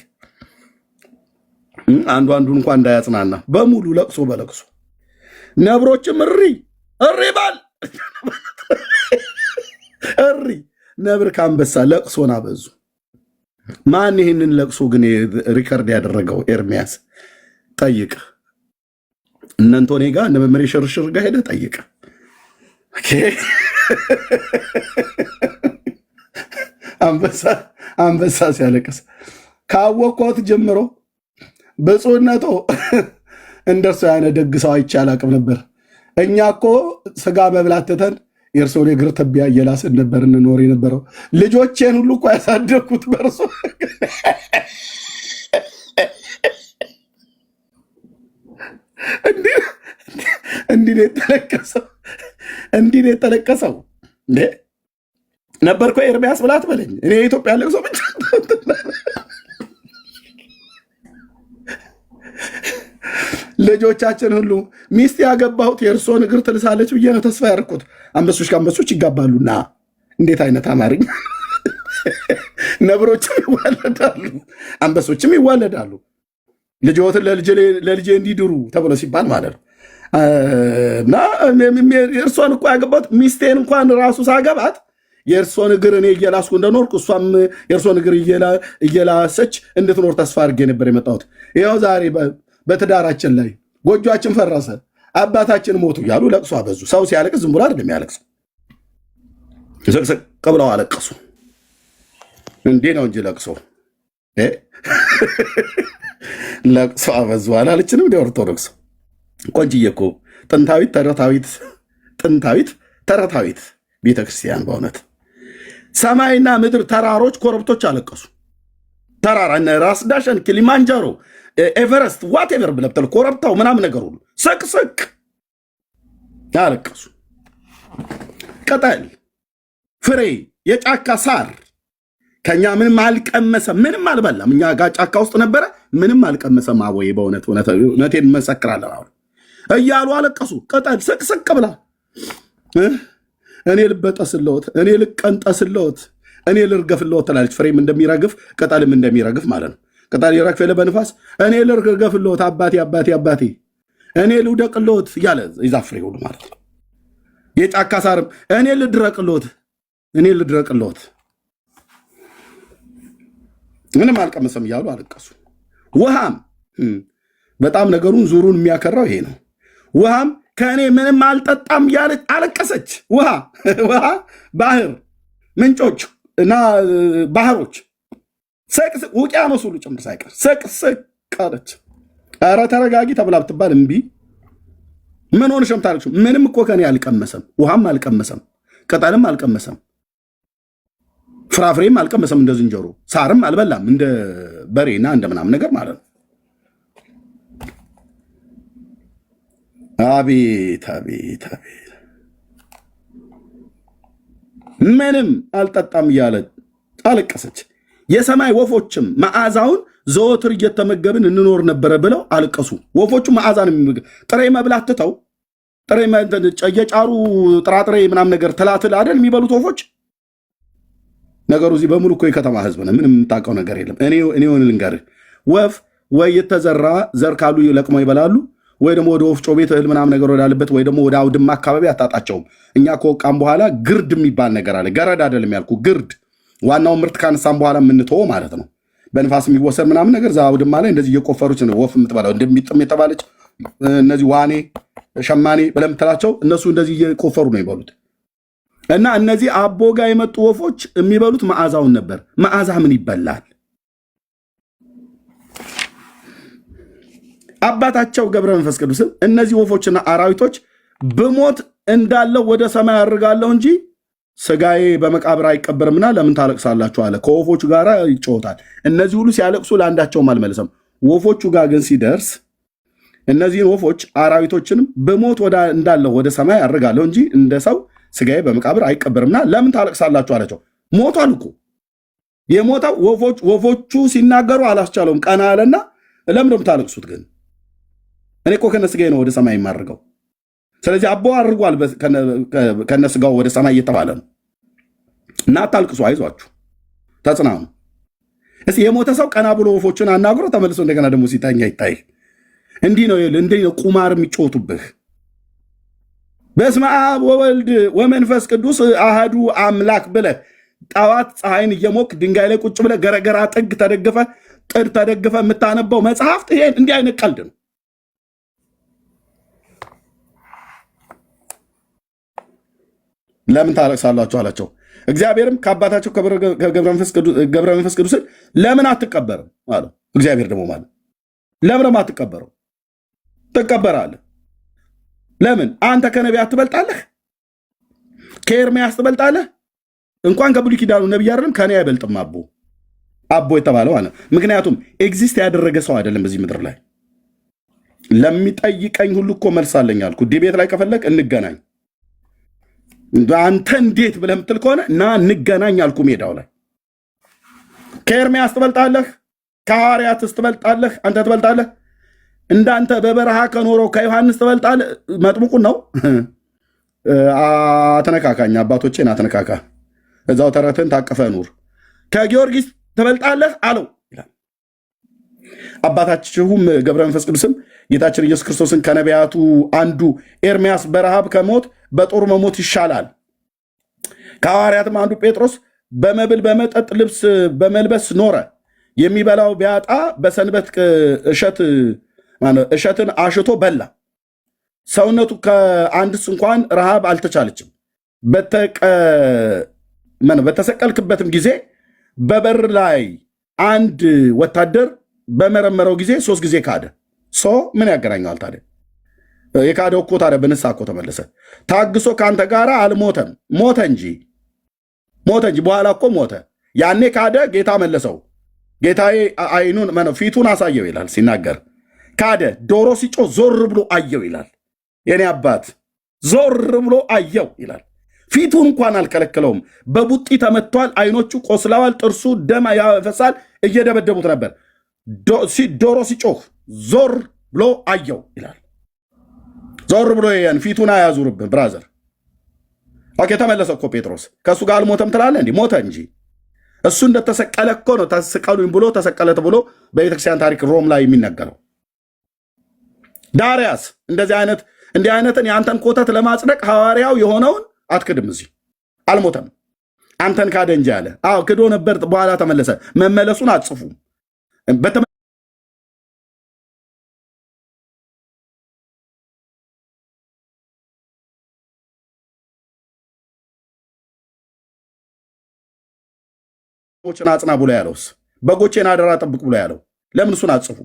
አንዱ አንዱን እንኳን እንዳያጽናና በሙሉ ለቅሶ በለቅሶ። ነብሮችም እሪ እሪ ባል እሪ። ነብር ከአንበሳ ለቅሶን አበዙ። ማን ይህንን ለቅሶ ግን ሪከርድ ያደረገው? ኤርሚያስ ጠይቅ። እነንቶኔ ጋር እነ መመሬ ሽርሽር ጋር ሄደ ጠይቅ። አንበሳ ሲያለቅስ ካወቅኩት ጀምሮ ብፁዕነቶ እንደርሱ ያነ ደግ ሰው አይቼ አላቅም ነበር። እኛ እኮ ስጋ መብላት ትተን የእርሶን የእግር ትቢያ እየላስን ነበር እንኖር የነበረው። ልጆቼን ሁሉ እኮ ያሳደግኩት በእርሶ። እንዲህ ነው የተለቀሰው፣ እንዲህ ነው የተለቀሰው። እንዴ ነበርኮ ኤርሚያስ ብላት በለኝ። እኔ የኢትዮጵያ ለቅሶ ብቻ ልጆቻችን ሁሉ ሚስት ያገባሁት የእርሶን እግር ትልሳለች ብዬ ነው ተስፋ ያደርኩት። አንበሶች ከአንበሶች ይጋባሉና እንዴት አይነት አማርኛ! ነብሮችም ይዋለዳሉ፣ አንበሶችም ይዋለዳሉ። ልጆትን ለልጄ እንዲድሩ ተብሎ ሲባል ማለት ነው። እና እርሷን እኮ ያገባት ሚስቴን እንኳን ራሱ ሳገባት የእርሶን እግር እኔ እየላስኩ እንደኖርኩ እሷም የእርሶን እግር እየላሰች እንድትኖር ተስፋ አድርጌ ነበር የመጣሁት። ይኸው ዛሬ በትዳራችን ላይ ጎጆአችን ፈረሰ፣ አባታችን ሞቱ እያሉ ለቅሶ አበዙ። ሰው ሲያለቅስ ዝም ብሎ አይደለም የሚያለቅስ፣ ስቅስቅ ብለው አለቀሱ። እንዲህ ነው እንጂ ለቅሶ ለቅሶ አበዙ አላለችንም? እንደ ኦርቶዶክስ ቆንጅዬ እኮ ጥንታዊት ተረታዊት ቤተክርስቲያን በእውነት ሰማይና ምድር፣ ተራሮች፣ ኮረብቶች አለቀሱ። ተራራ ራስ ዳሸን፣ ኪሊማንጃሮ፣ ኤቨረስት ዋቴቨር ብለህ ብትል ኮረብታው ምናምን ነገር ሁሉ ስቅስቅ አለቀሱ። ቅጠል፣ ፍሬ፣ የጫካ ሳር ከኛ ምንም አልቀመሰም፣ ምንም አልበላም። እኛ ጋር ጫካ ውስጥ ነበረ፣ ምንም አልቀመሰም። አቦዬ በእውነት እውነቴን መሰክራለሁ አሁን እያሉ አለቀሱ። ቅጠል ስቅስቅ ብላ እኔ ልበጠስለውት፣ እኔ ልቀንጠስለውት፣ እኔ ልርገፍለውት ትላለች። ፍሬም እንደሚረግፍ ቅጠልም እንደሚረግፍ ማለት ነው። ቅጠል ይረግፍ የለ በንፋስ፣ እኔ ልርገፍለውት አባቴ አባቴ አባቴ፣ እኔ ልውደቅለውት እያለ ይዛፍ ፍሬ ሁሉ ማለት ነው። የጫካ ሳርም እኔ ልድረቅለውት፣ እኔ ልድረቅለውት፣ ምንም አልቀመሰም እያሉ አለቀሱ። ውሃም በጣም ነገሩን ዙሩን የሚያከራው ይሄ ነው። ውሃም ከእኔ ምንም አልጠጣም እያለች አለቀሰች። ውሃ ባህር፣ ምንጮች እና ባህሮች ስቅስቅ፣ ውቅያኖስ ሁሉ ጭምር ሳይቀር ስቅስቅ አለች። ኧረ ተረጋጊ ተብላ ብትባል እምቢ። ምን ሆነሽ የምታለቅሺው? ምንም እኮ ከእኔ አልቀመሰም። ውሃም አልቀመሰም፣ ቅጠልም አልቀመሰም፣ ፍራፍሬም አልቀመሰም፣ እንደ ዝንጀሮ ሳርም አልበላም፣ እንደ በሬና እንደ ምናምን ነገር ማለት ነው። አቤት አቤት አቤት! ምንም አልጠጣም እያለ አለቀሰች። የሰማይ ወፎችም መዓዛውን ዘወትር እየተመገብን እንኖር ነበረ ብለው አለቀሱ። ወፎቹ መዓዛን የሚመገብ ጥሬ መብላት ትተው ጥሬ የጫሩ ጥራጥሬ ምናምን ነገር ትላትል አይደል የሚበሉት ወፎች። ነገሩ እዚህ በሙሉ እኮ የከተማ ህዝብ ነው። ምንም የምታውቀው ነገር የለም። እኔ ሆን ልንገርህ፣ ወፍ ወይ የተዘራ ዘር ካሉ ለቅመው ይበላሉ፣ ወይ ደግሞ ወደ ወፍጮ ቤት እህል ምናምን ነገር ወዳለበት ወይ ደግሞ ወደ አውድማ አካባቢ አታጣቸውም። እኛ ከወቃም በኋላ ግርድ የሚባል ነገር አለ። ገረድ አይደለም ያልኩ፣ ግርድ ዋናው ምርት ካነሳም በኋላ የምንተወው ማለት ነው። በንፋስ የሚወሰድ ምናምን ነገር እዛ አውድማ ላይ እንደዚህ እየቆፈሩች ነው ወፍ የምትበላው። እንደሚጥም የተባለች እነዚህ ዋኔ ሸማኔ ብለህ የምትላቸው እነሱ እንደዚህ እየቆፈሩ ነው ይበሉት። እና እነዚህ አቦ ጋር የመጡ ወፎች የሚበሉት መዓዛውን ነበር። መዓዛ ምን ይበላል? አባታቸው ገብረ መንፈስ ቅዱስም እነዚህ ወፎችና አራዊቶች ብሞት እንዳለው ወደ ሰማይ አድርጋለሁ እንጂ ስጋዬ በመቃብር አይቀበርምና ለምን ታለቅሳላችሁ አለ። ከወፎቹ ጋር ይጫወታል። እነዚህ ሁሉ ሲያለቅሱ ለአንዳቸውም አልመለሰም። ወፎቹ ጋር ግን ሲደርስ እነዚህን ወፎች አራዊቶችንም ብሞት እንዳለው ወደ ሰማይ አድርጋለሁ እንጂ እንደ ሰው ስጋዬ በመቃብር አይቀበርምና ለምን ታለቅሳላችሁ አላቸው። ሞቷል እኮ የሞተው ወፎቹ ሲናገሩ አላስቻለውም። ቀና አለና ለምን ነው የምታለቅሱት ግን? እኔ እኮ ከነስጋዬ ነው ወደ ሰማይ የማርገው። ስለዚህ አቦ አድርጓል ከነስጋው ወደ ሰማይ እየተባለ ነው። እና አታልቅሱ፣ አይዟችሁ፣ ተጽናኑ። እስኪ የሞተ ሰው ቀና ብሎ ወፎቹን አናግሮ ተመልሶ እንደገና ደግሞ ሲተኛ ይታይ። እንዲህ ነው ቁማር የሚጮቱብህ። በስመ አብ ወወልድ ወመንፈስ ቅዱስ አሃዱ አምላክ ብለህ ጠዋት ፀሐይን እየሞክ ድንጋይ ላይ ቁጭ ብለህ ገረገራ ጥግ ተደግፈ የምታነበው መጽሐፍት ይሄ እንዲህ አይነት ቀልድ ነው። ለምን ታለቅሳላችሁ አላቸው። እግዚአብሔርም ከአባታቸው ገብረ መንፈስ ቅዱስን ለምን አትቀበርም አለው። እግዚአብሔር ደግሞ ማለት ለምን አትቀበረው? ትቀበራለህ። ለምን? አንተ ከነቢያት ትበልጣለህ፣ ከኤርምያስ ትበልጣለህ። እንኳን ከብሉይ ኪዳኑ ነቢይ አይደለም ከኔ አይበልጥም አቦ የተባለው አለ። ምክንያቱም ኤግዚስት ያደረገ ሰው አይደለም በዚህ ምድር ላይ። ለሚጠይቀኝ ሁሉ እኮ መልስ አለኝ አልኩ። ዲቤት ላይ ከፈለግ እንገናኝ። አንተ እንዴት ብለህ የምትል ከሆነ ና እንገናኝ አልኩ። ሜዳው ላይ ከኤርምያስ ትበልጣለህ፣ ከሐዋርያትስ ትበልጣለህ። አንተ ትበልጣለህ። እንዳንተ በበረሃ ከኖረው ከዮሐንስ ትበልጣለህ። መጥምቁን ነው አተነካካኝ፣ አባቶቼን አተነካካ፣ እዛው ተረትን ታቀፈ ኑር። ከጊዮርጊስ ትበልጣለህ አለው ይላል። አባታችሁም ገብረ መንፈስ ቅዱስም ጌታችን ኢየሱስ ክርስቶስን ከነቢያቱ አንዱ ኤርምያስ በረሃብ ከሞት በጦር መሞት ይሻላል፣ ከሐዋርያትም አንዱ ጴጥሮስ በመብል በመጠጥ ልብስ በመልበስ ኖረ። የሚበላው ቢያጣ በሰንበት እሸትን አሽቶ በላ። ሰውነቱ ከአንድስ እንኳን ረሃብ አልተቻለችም። በተሰቀልክበትም ጊዜ በበር ላይ አንድ ወታደር በመረመረው ጊዜ 3 ጊዜ ካደ። ምን ያገናኘዋል ታዲያ? የካደው እኮ ታዲያ በንስሐ እኮ ተመለሰ። ታግሶ ከአንተ ጋር አልሞተም፣ ሞተ እንጂ በኋላ እኮ ሞተ። ያኔ ካደ፣ ጌታ መለሰው። ጌታዬ ፊቱን አሳየው ይላል ሲናገር። ካደ፣ ዶሮ ሲጮህ ዞር ብሎ አየው ይላል። የኔ አባት ዞር ብሎ አየው ይላል። ፊቱን እንኳን አልከለከለውም። በቡጢ ተመቷል፣ አይኖቹ ቆስለዋል፣ ጥርሱ ደም ያፈሳል፣ እየደበደቡት ነበር። ዶሮ ሲጮህ ዞር ብሎ አየው ይላል። ዞር ብሎ ያን ፊቱን አያዙርብን ብራዘር። ኦኬ ተመለሰ እኮ ጴጥሮስ። ከእሱ ጋር አልሞተም ትላለህ? እንዲህ ሞተ እንጂ እሱ እንደተሰቀለ እኮ ነው። ተሰቀሉኝ ብሎ ተሰቀለ ተብሎ በቤተክርስቲያን ታሪክ ሮም ላይ የሚነገረው። ዳርያስ እንዲህ አይነትን የአንተን ኮተት ለማጽደቅ ሐዋርያው የሆነውን አትክድም። እዚህ አልሞተም፣ አንተን ካደ እንጂ አለ። አዎ ክዶ ነበር፣ በኋላ ተመለሰ። መመለሱን አትጽፉም። በጎችን አጽና ብሎ ያለውስ? በጎቼን አደራ ጠብቅ ብሎ ያለው ለምን እሱን አትጽፉ?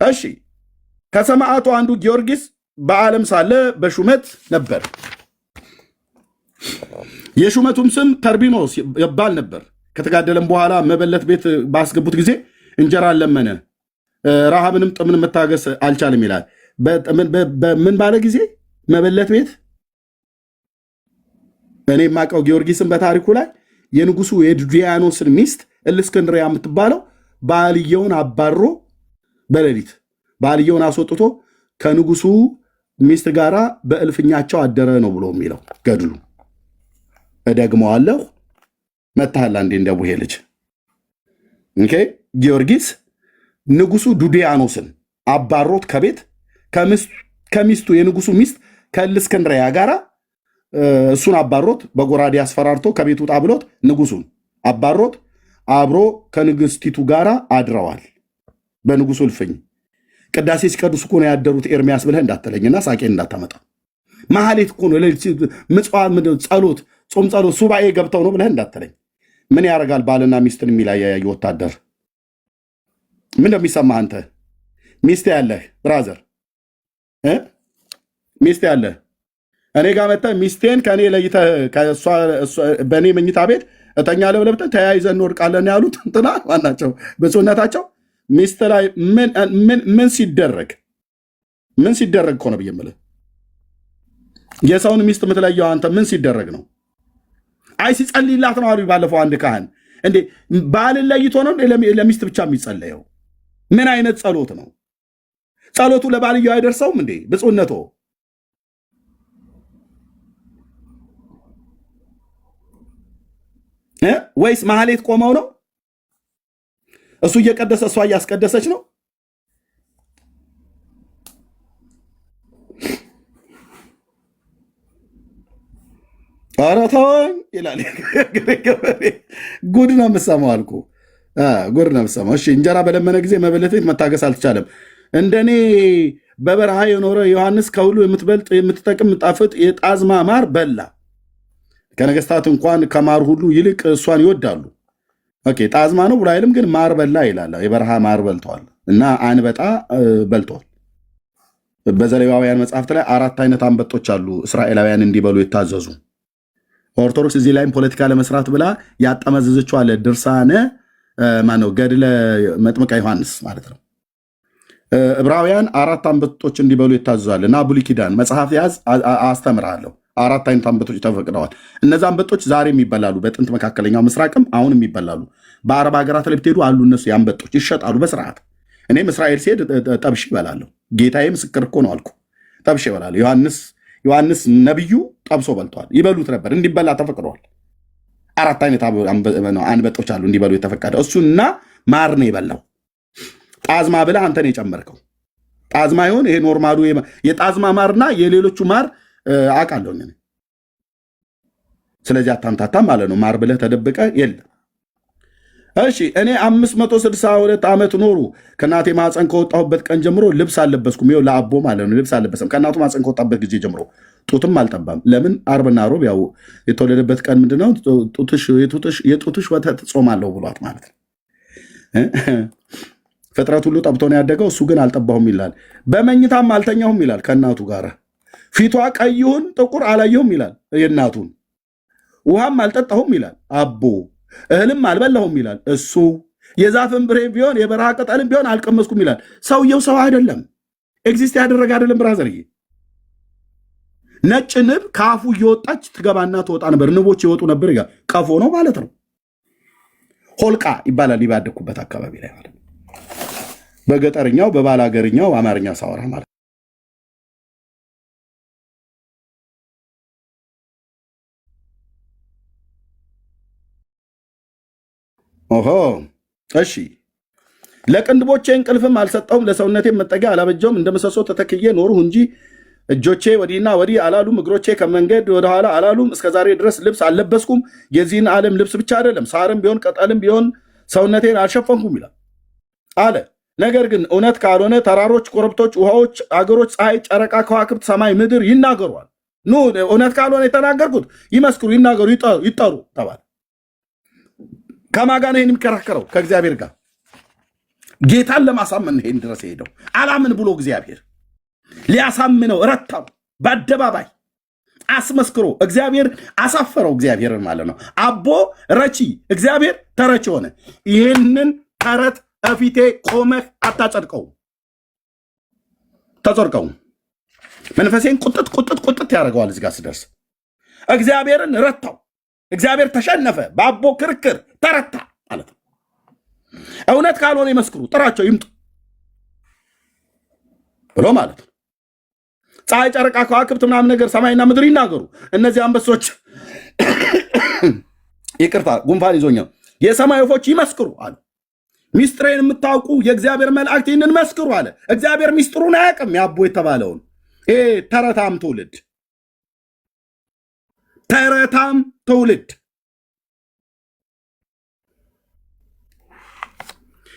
እሺ ከሰማዕቱ አንዱ ጊዮርጊስ በዓለም ሳለ በሹመት ነበር። የሹመቱም ስም ተርቢኖስ ይባል ነበር። ከተጋደለም በኋላ መበለት ቤት ባስገቡት ጊዜ እንጀራን ለመነ፣ ረሃብንም ጥምን መታገስ አልቻለም ይላል። ምን ባለ ጊዜ መበለት ቤት? እኔ የማውቀው ጊዮርጊስን በታሪኩ ላይ የንጉሱ የዱዲያኖስን ሚስት እልእስክንድርያ የምትባለው ባልየውን አባሮ በሌሊት ባልየውን አስወጥቶ ከንጉሱ ሚስት ጋራ በእልፍኛቸው አደረ ነው ብሎ የሚለው ገድሉ። እደግመዋለሁ፣ መታሃል አንዴ እንደ ቡሄ ልጅ። ኦኬ ጊዮርጊስ ንጉሱ ዱዲያኖስን አባሮት ከቤት ከሚስቱ የንጉሱ ሚስት ከእልእስክንድርያ ጋራ እሱን አባሮት በጎራዴ አስፈራርቶ ከቤት ውጣ ብሎት ንጉሱን አባሮት አብሮ ከንግስቲቱ ጋር አድረዋል በንጉሱ እልፍኝ። ቅዳሴ ሲቀድሱ እኮ ነው ያደሩት ኤርሚያስ ብለህ እንዳትለኝና ሳቄን እንዳታመጣ። ማህሌት እኮ ነው ምጽዋት፣ ጸሎት፣ ጾም ጸሎት፣ ሱባኤ ገብተው ነው ብለህ እንዳትለኝ። ምን ያደርጋል ባልና ሚስትን የሚለያይ ወታደር? ምን እንደሚሰማህ አንተ? ሚስት ያለህ ብራዘር፣ ሚስት ያለህ እኔ ጋር መጥተህ ሚስቴን ከእኔ ለይተህ በእኔ መኝታ ቤት እተኛለሁ ብለህ ብትል ተያይዘን እንወድቃለን ያሉት እንትና ማናቸው? ብፁዕነታቸው ሚስት ላይ ምን ሲደረግ እኮ ነው ብዬ የምልህ። የሰውን ሚስት የምትለየው አንተ ምን ሲደረግ ነው? አይ ሲጸልይላት ነው አሉ ባለፈው አንድ ካህን። እንዴ ባልን ለይቶ ነው ለሚስት ብቻ የሚጸለየው? ምን አይነት ጸሎት ነው? ጸሎቱ ለባልየው አይደርሰውም እንዴ ብፁዕነቶ? ወይስ ማህሌት ቆመው ነው? እሱ እየቀደሰ እሷ እያስቀደሰች ነው? ኧረ ተወኝ ይላል። ጉድ ነው የምሰማው አልኩ፣ ጉድ ነው የምሰማው። እሺ እንጀራ በለመነ ጊዜ መበለት ቤት መታገስ አልቻለም። እንደኔ በበረሃ የኖረ ዮሐንስ ከሁሉ የምትበልጥ የምትጠቅም ጣፍጥ የጣዝማ ማር በላ። ከነገስታት እንኳን ከማር ሁሉ ይልቅ እሷን ይወዳሉ። ኦኬ ጣዝማ ነው ብሎ አይልም፣ ግን ማር በላ ይላል። የበረሃ ማር በልተዋል እና አንበጣ በልተዋል። በዘሌዋውያን መጽሐፍት ላይ 4 አይነት አንበጦች አሉ እስራኤላውያን እንዲበሉ የታዘዙ። ኦርቶዶክስ እዚህ ላይም ፖለቲካ ለመስራት ብላ ያጠመዘዘችው አለ ድርሳነ ማነው ገድለ መጥምቀ ዮሐንስ ማለት ነው። ዕብራውያን 4 አንበጦች እንዲበሉ ይታዘዛል እና ብሉይ ኪዳን መጽሐፍ ያዝ አስተምርሃለሁ። 4 አይነት አንበጦች ተፈቅደዋል። እነዚ አንበጦች ዛሬም ይበላሉ። በጥንት መካከለኛው ምስራቅም አሁንም ይበላሉ። በአረብ ሀገራት ላይ ብትሄዱ አሉ። እነሱ የአንበጦች ይሸጣሉ በስርዓት። እኔም እስራኤል ሲሄድ ጠብሼ ይበላለሁ። ጌታዬ ምስክር እኮ ነው አልኩ። ጠብሼ ይበላለሁ። ዮሐንስ ነቢዩ ጠብሶ በልተዋል። ይበሉት ነበር፣ እንዲበላ ተፈቅደዋል። 4 አይነት አንበጦች አሉ እንዲበሉ የተፈቀደ። እሱና ማር ነው የበላው። ጣዝማ ብለህ አንተ ነው የጨመርከው። ጣዝማ ይሆን ይሄ ኖርማሉ የጣዝማ ማርና የሌሎቹ ማር አውቃለሁ። ስለዚህ አታምታታ ማለት ነው። ማር ብለህ ተደብቀ የለም። እሺ እኔ 562 ዓመት ኖሩ ከእናቴ ማፀን ከወጣሁበት ቀን ጀምሮ ልብስ አልለበስኩም። ይኸው ለአቦ ማለት ነው ልብስ አልለበሰም ከእናቱ ማፀን ከወጣበት ጊዜ ጀምሮ ጡትም አልጠባም። ለምን? አርብና ሮብ ያው የተወለደበት ቀን ምንድነው? የጡትሽ ወተት ጾማለሁ ብሏት ማለት ነው። ፍጥረት ሁሉ ጠብቶ ነው ያደገው፣ እሱ ግን አልጠባሁም ይላል። በመኝታም አልተኛሁም ይላል ከእናቱ ጋር። ፊቷ ቀይሁን ጥቁር አላየሁም ይላል የእናቱን። ውሃም አልጠጣሁም ይላል አቦ። እህልም አልበላሁም ይላል እሱ። የዛፍን ፍሬ ቢሆን የበረሃ ቅጠልም ቢሆን አልቀመስኩም ይላል። ሰውየው ሰው አይደለም፣ ኤግዚስት ያደረገ አይደለም። ብራዘርዬ ነጭ ንብ ከአፉ እየወጣች ትገባና ትወጣ ነበር። ንቦች ይወጡ ነበር። ቀፎ ነው ማለት ነው። ሆልቃ ይባላል ባደኩበት አካባቢ ላይ ማለት ነው። በገጠርኛው በባላገርኛው አማርኛ ሳወራ ማለት ነው። ኦሆ እሺ። ለቅንድቦቼ እንቅልፍም አልሰጠውም፣ ለሰውነቴ መጠጊያ አላበጀውም። እንደ ምሰሶ ተተክዬ ኖርሁ እንጂ እጆቼ ወዲህና ወዲህ አላሉም፣ እግሮቼ ከመንገድ ወደኋላ አላሉም። እስከ ዛሬ ድረስ ልብስ አልለበስኩም። የዚህን ዓለም ልብስ ብቻ አይደለም፣ ሳርም ቢሆን ቅጠልም ቢሆን ሰውነቴን አልሸፈንኩም ይላል አለ። ነገር ግን እውነት ካልሆነ ተራሮች፣ ኮረብቶች፣ ውሃዎች፣ አገሮች፣ ፀሐይ፣ ጨረቃ፣ ከዋክብት፣ ሰማይ፣ ምድር ይናገሯል። ኑ እውነት ካልሆነ የተናገርኩት ይመስክሩ፣ ይናገሩ፣ ይጠሩ ተባለ። ከማን ጋር ነው ይህን የሚከራከረው? ከእግዚአብሔር ጋር። ጌታን ለማሳመን ይሄን ድረስ ሄደው አላምን ብሎ እግዚአብሔር ሊያሳምነው ረታው። በአደባባይ አስመስክሮ እግዚአብሔር አሳፈረው። እግዚአብሔርን ማለት ነው። አቦ ረቺ፣ እግዚአብሔር ተረቺ ሆነ። ይህንን ተረት እፊቴ ቆመህ አታጸድቀውም፣ ተጸድቀውም። መንፈሴን ቁጥጥ ያደርገዋል። እዚህ ጋር ስደርስ እግዚአብሔርን ረታው። እግዚአብሔር ተሸነፈ። በአቦ ክርክር ተረታ ማለት ነው። እውነት ካልሆነ ይመስክሩ፣ ጥራቸው ይምጡ ብሎ ማለት ነው። ፀሐይ፣ ጨረቃ፣ ከዋክብት ምናምን ነገር ሰማይና ምድር ይናገሩ። እነዚህ አንበሶች ይቅርታ ጉንፋን ይዞኛል። የሰማይ ወፎች ይመስክሩ አለ። ሚስጥሬን የምታውቁ የእግዚአብሔር መላእክት ይህንን መስክሩ አለ። እግዚአብሔር ሚስጥሩን አያውቅም። የአቦ የተባለውን ተረታም ትውልድ ተረታም ትውልድ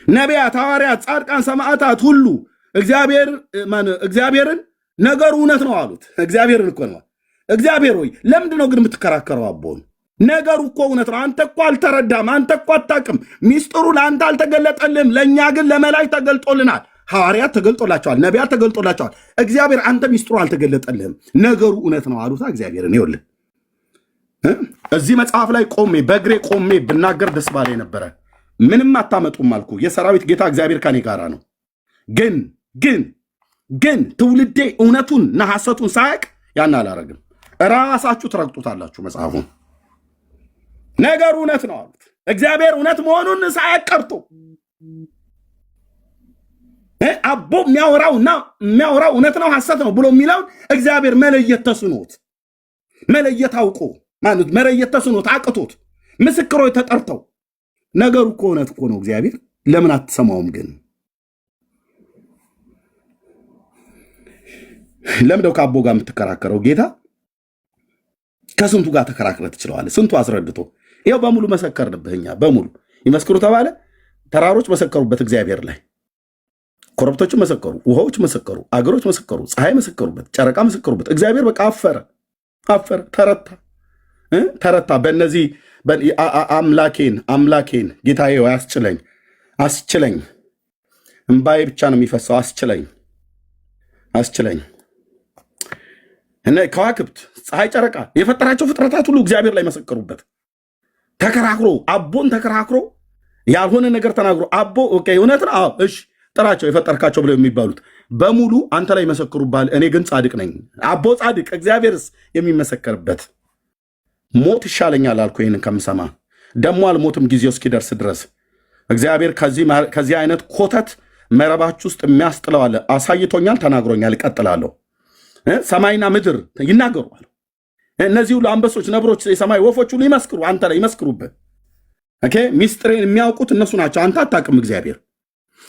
ነቢያት፣ ሐዋርያት፣ ጻድቃን፣ ሰማዕታት ሁሉ እግዚአብሔርን ነገሩ እውነት ነው አሉት። እግዚአብሔርን እኮ ነው። እግዚአብሔር ሆይ ለምንድን ነው ግን የምትከራከረው? አቦን ነገሩ እኮ እውነት ነው። አንተ እኮ አልተረዳም። አንተ እኮ አታውቅም። ሚስጥሩ ለአንተ አልተገለጠልም። ለእኛ ግን ለመላእክት ተገልጦልናል። ሐዋርያት ተገልጦላቸዋል። ነቢያት ተገልጦላቸዋል። እግዚአብሔር አንተ ሚስጥሩ አልተገለጠልህም። ነገሩ እውነት ነው አሉታ። እግዚአብሔርን ይኸውልህ እዚህ መጽሐፍ ላይ ቆሜ በእግሬ ቆሜ ብናገር ደስ ባለ ነበረ። ምንም አታመጡም አልኩ። የሰራዊት ጌታ እግዚአብሔር ከኔ ጋራ ነው። ግን ትውልዴ እውነቱን እና ሐሰቱን ሳያውቅ ያን አላረግም። ራሳችሁ ትረግጡታላችሁ መጽሐፉን። ነገሩ እውነት ነው አሉት። እግዚአብሔር እውነት መሆኑን ሳያውቅ ቀርቶ አቦ የሚያወራው እውነት ነው ሐሰት ነው ብሎ የሚለውን እግዚአብሔር መለየት ተስኖት መለየት ተስኖት አቅቶት ምስክሮች ተጠርተው ነገሩ እኮ እውነት እኮ ነው። እግዚአብሔር ለምን አትሰማውም? ግን ለምደው ከአቦ ጋር የምትከራከረው? ጌታ ከስንቱ ጋር ተከራክረ ትችለዋለህ? ስንቱ አስረድቶ ይኸው በሙሉ መሰከርንብህ። እኛ በሙሉ ይመስክሩ ተባለ። ተራሮች መሰከሩበት እግዚአብሔር ላይ፣ ኮረብቶችን መሰከሩ፣ ውሃዎች መሰከሩ፣ አገሮች መሰከሩ፣ ፀሐይ መሰከሩበት፣ ጨረቃ መሰከሩበት። እግዚአብሔር በቃ አፈረ፣ ተረታ። በእነዚህ አምላኬን ጌታዬ አስችለኝ፣ እምባዬ ብቻ ነው የሚፈሰው፣ አስችለኝ። ከዋክብት፣ ፀሐይ፣ ጨረቃ የፈጠራቸው ፍጥረታት ሁሉ እግዚአብሔር ላይ መሰከሩበት። አቦን ተከራክሮ ያልሆነ ነገር ተናግሮ አቦ እውነት ነው እሺ ጥራቸው የፈጠርካቸው ብለው የሚባሉት በሙሉ አንተ ላይ መሰክሩባል። እኔ ግን ጻድቅ ነኝ። አቦ ጻድቅ፣ እግዚአብሔርስ የሚመሰከርበት። ሞት ይሻለኛል አልኩ ይህንን ከምሰማ። ደሞ አልሞትም ጊዜው እስኪደርስ ድረስ። እግዚአብሔር ከዚህ አይነት ኮተት መረባች ውስጥ የሚያስጥለው አለ። አሳይቶኛል፣ ተናግሮኛል፣ እቀጥላለሁ። ሰማይና ምድር ይናገሯል። እነዚህ ሁሉ አንበሶች፣ ነብሮች፣ የሰማይ ወፎች ሁሉ ይመስክሩ፣ አንተ ላይ ይመስክሩበት። ሚስጥሬን የሚያውቁት እነሱ ናቸው። አንተ አታውቅም። እግዚአብሔር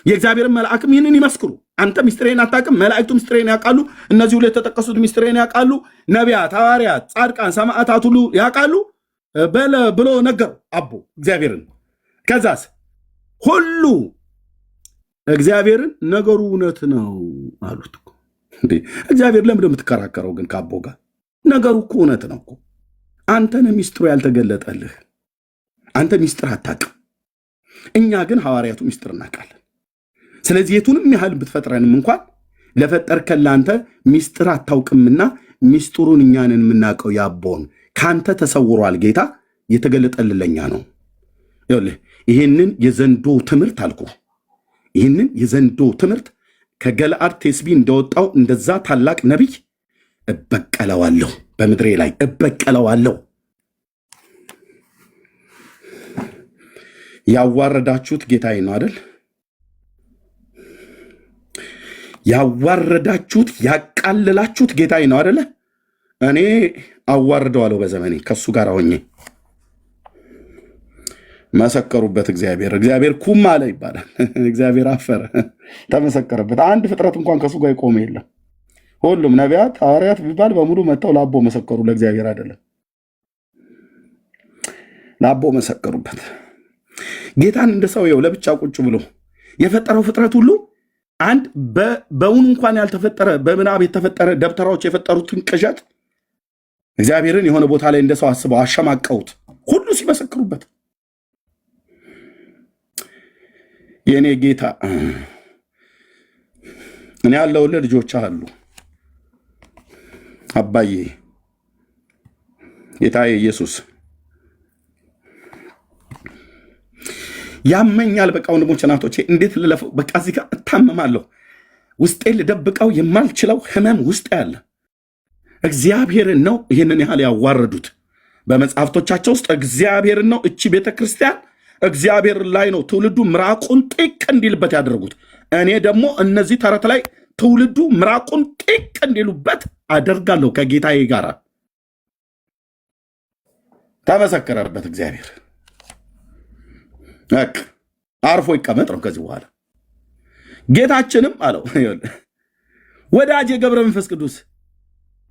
የእግዚአብሔርን መልአክም ይህንን ይመስክሩ። አንተ ሚስጥሬን አታውቅም፣ መላእክቱ ሚስጥሬን ያውቃሉ። እነዚህ ሁሉ የተጠቀሱት ሚስጥሬን ያውቃሉ። ነቢያት፣ ሐዋርያት፣ ጻድቃን፣ ሰማዕታት ሁሉ ያውቃሉ። በለ ብሎ ነገረው አቦ እግዚአብሔርን። ከዛስ ሁሉ እግዚአብሔርን ነገሩ እውነት ነው አሉት። እንዴ እግዚአብሔር ለምን የምትከራከረው ግን ከአቦ ጋር? ነገሩ እኮ እውነት ነው እኮ። አንተ ነህ ሚስጥሩ ያልተገለጠልህ። አንተ ሚስጥር አታውቅም። እኛ ግን ሐዋርያቱ ሚስጥር እናውቃለን። ስለዚህ የቱንም ያህል ብትፈጥረንም እንኳን ለፈጠርከን ለአንተ ሚስጥር አታውቅምና ሚስጥሩን እኛንን የምናውቀው ያቦን ከአንተ ተሰውሯል ጌታ፣ የተገለጠልለኛ ነው። ይኸውልህ ይህንን የዘንዶ ትምህርት አልኩ። ይህንን የዘንዶ ትምህርት ከገለአድ ቴስቢ እንደወጣው እንደዛ ታላቅ ነቢይ እበቀለዋለሁ፣ በምድሬ ላይ እበቀለዋለሁ። ያዋረዳችሁት ጌታዬ ነው አይደል? ያዋረዳችሁት ያቃልላችሁት ጌታዬ ነው አይደለ? እኔ አዋርደዋለሁ በዘመኔ ከሱ ጋር ሆኜ። መሰከሩበት። እግዚአብሔር ኩም አለ ይባላል። እግዚአብሔር አፈረ፣ ተመሰከረበት። አንድ ፍጥረት እንኳን ከሱ ጋር የቆመ የለም። ሁሉም ነቢያት፣ ሐዋርያት ቢባል በሙሉ መጥተው ለአቦ መሰከሩ፣ ለእግዚአብሔር አይደለም። ለአቦ መሰከሩበት። ጌታን እንደ ሰው ይኸው ለብቻ ቁጭ ብሎ የፈጠረው ፍጥረት ሁሉ አንድ በእውን እንኳን ያልተፈጠረ በምናብ የተፈጠረ ደብተራዎች የፈጠሩትን ቅዠት እግዚአብሔርን የሆነ ቦታ ላይ እንደ ሰው አስበው አሸማቀውት ሁሉ ሲመሰክሩበት የእኔ ጌታ እኔ ያለውልህ ልጆች አሉ አባዬ ጌታዬ ኢየሱስ ያመኛል። በቃ ወንድሞች እናቶቼ እንዴት ልለፈው? በቃ እዚህ ጋር እታመማለሁ። ውስጤ ልደብቀው የማልችለው ህመም ውስጥ ያለ እግዚአብሔርን ነው ይህንን ያህል ያዋረዱት። በመጽሐፍቶቻቸው ውስጥ እግዚአብሔርን ነው እቺ ቤተ ክርስቲያን እግዚአብሔር ላይ ነው ትውልዱ ምራቁን ጢቅ እንዲልበት ያደረጉት። እኔ ደግሞ እነዚህ ተረት ላይ ትውልዱ ምራቁን ጢቅ እንዲሉበት አደርጋለሁ ከጌታዬ ጋር። ተመሰከረበት እግዚአብሔር። አርፎ ይቀመጥ ነው ከዚህ በኋላ። ጌታችንም አለው ወዳጅ የገብረ መንፈስ ቅዱስ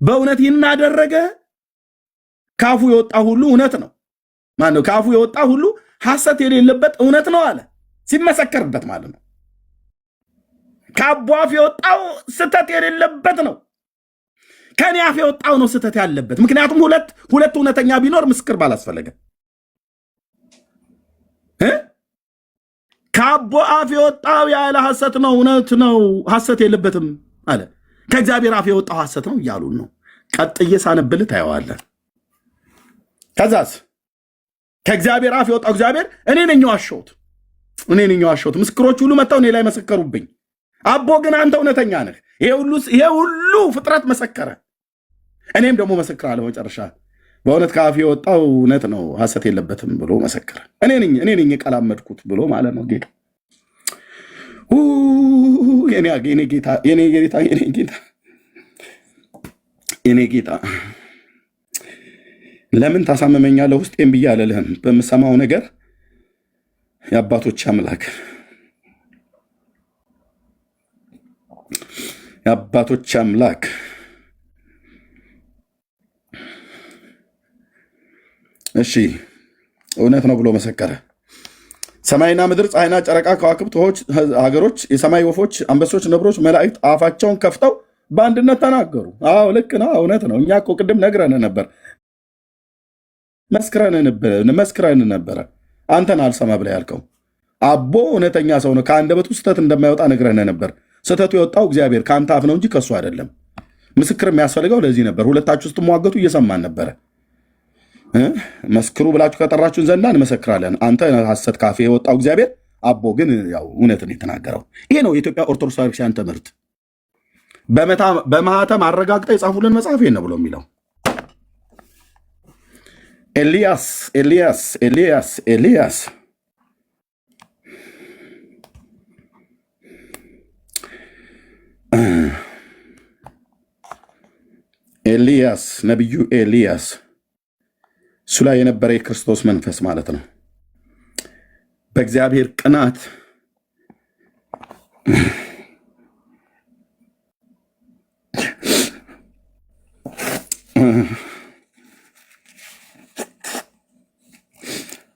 በእውነት ይናደረገ ካፉ የወጣ ሁሉ እውነት ነው። ማነው ካፉ የወጣ ሁሉ ሐሰት የሌለበት እውነት ነው አለ። ሲመሰከርበት ማለት ነው። ከአቦ አፍ የወጣው ስተት የሌለበት ነው። ከኔ አፍ የወጣው ነው ስተት ያለበት። ምክንያቱም ሁለት እውነተኛ ቢኖር ምስክር ባላስፈለገ ከአቦ አፍ የወጣው ያለ ሐሰት ነው፣ እውነት ነው፣ ሐሰት የለበትም አለ። ከእግዚአብሔር አፍ የወጣው ሐሰት ነው እያሉን ነው። ቀጥዬ ሳነብልህ ታየዋለህ። ከዛስ ከእግዚአብሔር አፍ የወጣው እግዚአብሔር እኔ ነኝ ዋሸሁት፣ ምስክሮች ሁሉ መጥተው እኔ ላይ መሰከሩብኝ። አቦ ግን አንተ እውነተኛ ነህ፣ ይሄ ሁሉ ፍጥረት መሰከረ፣ እኔም ደግሞ መሰክራለሁ መጨረሻ በእውነት ከአፍ የወጣው እውነት ነው ሐሰት የለበትም ብሎ መሰከረ። እኔ ነኝ የቀላመድኩት ብሎ ማለት ነው። ጌታ የኔ ጌታ ለምን ታሳመመኛለህ? ውስጤን ብዬ አልልህም። በምሰማው ነገር የአባቶች አምላክ እሺ እውነት ነው ብሎ መሰከረ። ሰማይና ምድር፣ ፀሐይና ጨረቃ፣ ከዋክብት፣ ውኆች፣ ሀገሮች፣ የሰማይ ወፎች፣ አንበሶች፣ ነብሮች፣ መላእክት አፋቸውን ከፍተው በአንድነት ተናገሩ። አዎ ልክ ነው፣ እውነት ነው። እኛ እኮ ቅድም ነግረን ነበር፣ መስክረን ነበረ። አንተን አልሰማ ብለህ ያልከው አቦ እውነተኛ ሰው ነው። ከአንደበቱ ስህተት እንደማይወጣ ነግረን ነበር። ስህተቱ የወጣው እግዚአብሔር ከአንተ አፍ ነው እንጂ ከእሱ አይደለም። ምስክር የሚያስፈልገው ለዚህ ነበር። ሁለታችሁ ስትሟገቱ እየሰማን ነበረ። መስክሩ ብላችሁ ከጠራችሁን ዘንዳ እንመሰክራለን። አንተ ሐሰት ካፌ የወጣው እግዚአብሔር፣ አቦ ግን ያው እውነትን የተናገረው። ይሄ ነው የኢትዮጵያ ኦርቶዶክስ ቤተክርስቲያን ትምህርት። በማህተም አረጋግጠው የጻፉልን መጽሐፍ ነው ብሎ የሚለው ኤልያስ ነቢዩ ኤልያስ እሱ ላይ የነበረ የክርስቶስ መንፈስ ማለት ነው። በእግዚአብሔር ቅናት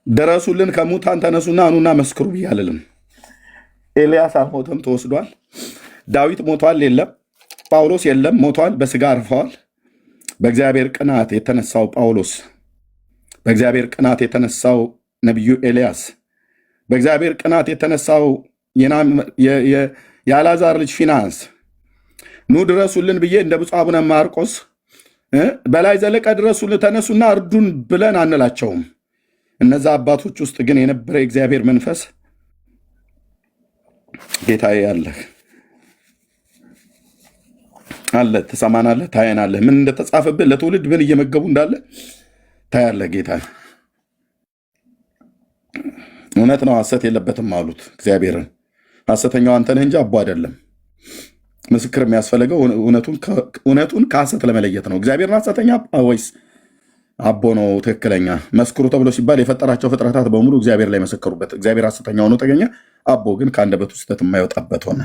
ድረሱልን፣ ከሙታን ተነሱና አኑና መስክሩ ብዬ አልልም። ኤልያስ አልሞተም፣ ተወስዷል። ዳዊት ሞቷል፣ የለም። ጳውሎስ የለም፣ ሞቷል፣ በስጋ አርፈዋል። በእግዚአብሔር ቅናት የተነሳው ጳውሎስ፣ በእግዚአብሔር ቅናት የተነሳው ነቢዩ ኤልያስ፣ በእግዚአብሔር ቅናት የተነሳው የአልዓዛር ልጅ ፊናንስ ኑ ድረሱልን ብዬ እንደ ብፁዕ አቡነ ማርቆስ በላይ ዘለቀ ድረሱልን ተነሱና እርዱን ብለን አንላቸውም። እነዛ አባቶች ውስጥ ግን የነበረ የእግዚአብሔር መንፈስ ጌታዬ አለህ አለ፣ ትሰማናለህ፣ ታየናለህ። ምን እንደተጻፈብህ ለትውልድ ምን እየመገቡ እንዳለ ታያለህ። ጌታ እውነት ነው፣ ሐሰት የለበትም አሉት እግዚአብሔርን። ሐሰተኛው አንተ ነህ እንጂ አቦ አይደለም። ምስክር የሚያስፈልገው እውነቱን ከሐሰት ለመለየት ነው። እግዚአብሔርን ሐሰተኛ ወይስ አቦ ነው ትክክለኛ? መስክሩ ተብሎ ሲባል የፈጠራቸው ፍጥረታት በሙሉ እግዚአብሔር ላይ መሰከሩበት። እግዚአብሔር ሐሰተኛ ሆኖ ተገኘ። አቦ ግን ከአንደበቱ ስህተት የማይወጣበት ሆነ።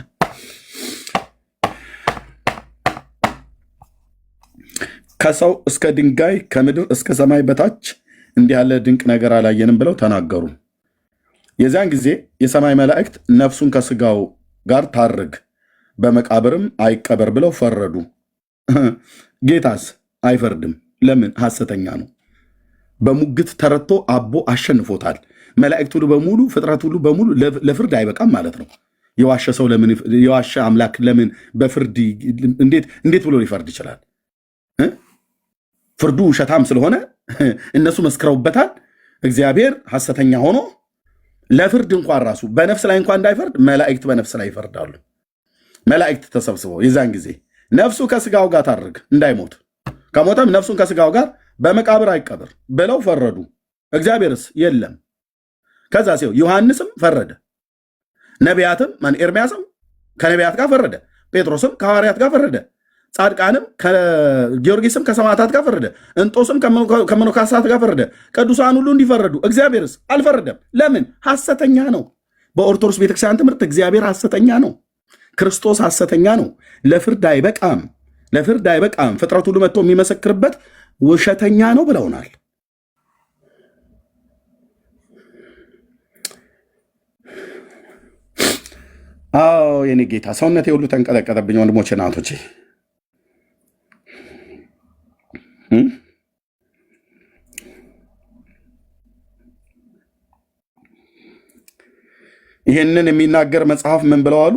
ከሰው እስከ ድንጋይ ከምድር እስከ ሰማይ በታች እንዲህ ያለ ድንቅ ነገር አላየንም ብለው ተናገሩ። የዚያን ጊዜ የሰማይ መላእክት ነፍሱን ከስጋው ጋር ታርግ፣ በመቃብርም አይቀበር ብለው ፈረዱ። ጌታስ አይፈርድም። ለምን? ሐሰተኛ ነው። በሙግት ተረቶ አቦ አሸንፎታል። መላእክት ሁሉ በሙሉ ፍጥረት ሁሉ በሙሉ ለፍርድ አይበቃም ማለት ነው። የዋሸ ሰው ለምን? የዋሸ አምላክ ለምን በፍርድ እንዴት ብሎ ሊፈርድ ይችላል? ፍርዱ ውሸታም ስለሆነ እነሱ መስክረውበታል። እግዚአብሔር ሐሰተኛ ሆኖ ለፍርድ እንኳን ራሱ በነፍስ ላይ እንኳን እንዳይፈርድ መላእክት በነፍስ ላይ ይፈርዳሉ። መላእክት ተሰብስበው የዛን ጊዜ ነፍሱ ከስጋው ጋር ታርግ እንዳይሞት፣ ከሞተም ነፍሱን ከስጋው ጋር በመቃብር አይቀብር ብለው ፈረዱ። እግዚአብሔርስ የለም። ከዛ ሲው ዮሐንስም ፈረደ። ነቢያትም ኤርምያስም ከነቢያት ጋር ፈረደ። ጴጥሮስም ከሐዋርያት ጋር ፈረደ። ጻድቃንም ጊዮርጊስም ከሰማዕታት ጋር ፈረደ። እንጦስም ከመነኮሳት ጋር ፈረደ። ቅዱሳን ሁሉ እንዲፈረዱ። እግዚአብሔርስ አልፈረደም። ለምን? ሐሰተኛ ነው። በኦርቶዶክስ ቤተክርስቲያን ትምህርት እግዚአብሔር ሐሰተኛ ነው። ክርስቶስ ሐሰተኛ ነው። ለፍርድ አይበቃም። ለፍርድ አይበቃም። ፍጥረት ሁሉ መጥቶ የሚመሰክርበት ውሸተኛ ነው ብለውናል። አዎ የኔ ጌታ፣ ሰውነቴ ሁሉ ተንቀጠቀጠብኝ። ወንድሞቼ እናቶቼ፣ ይህንን የሚናገር መጽሐፍ ምን ብለው አሉ?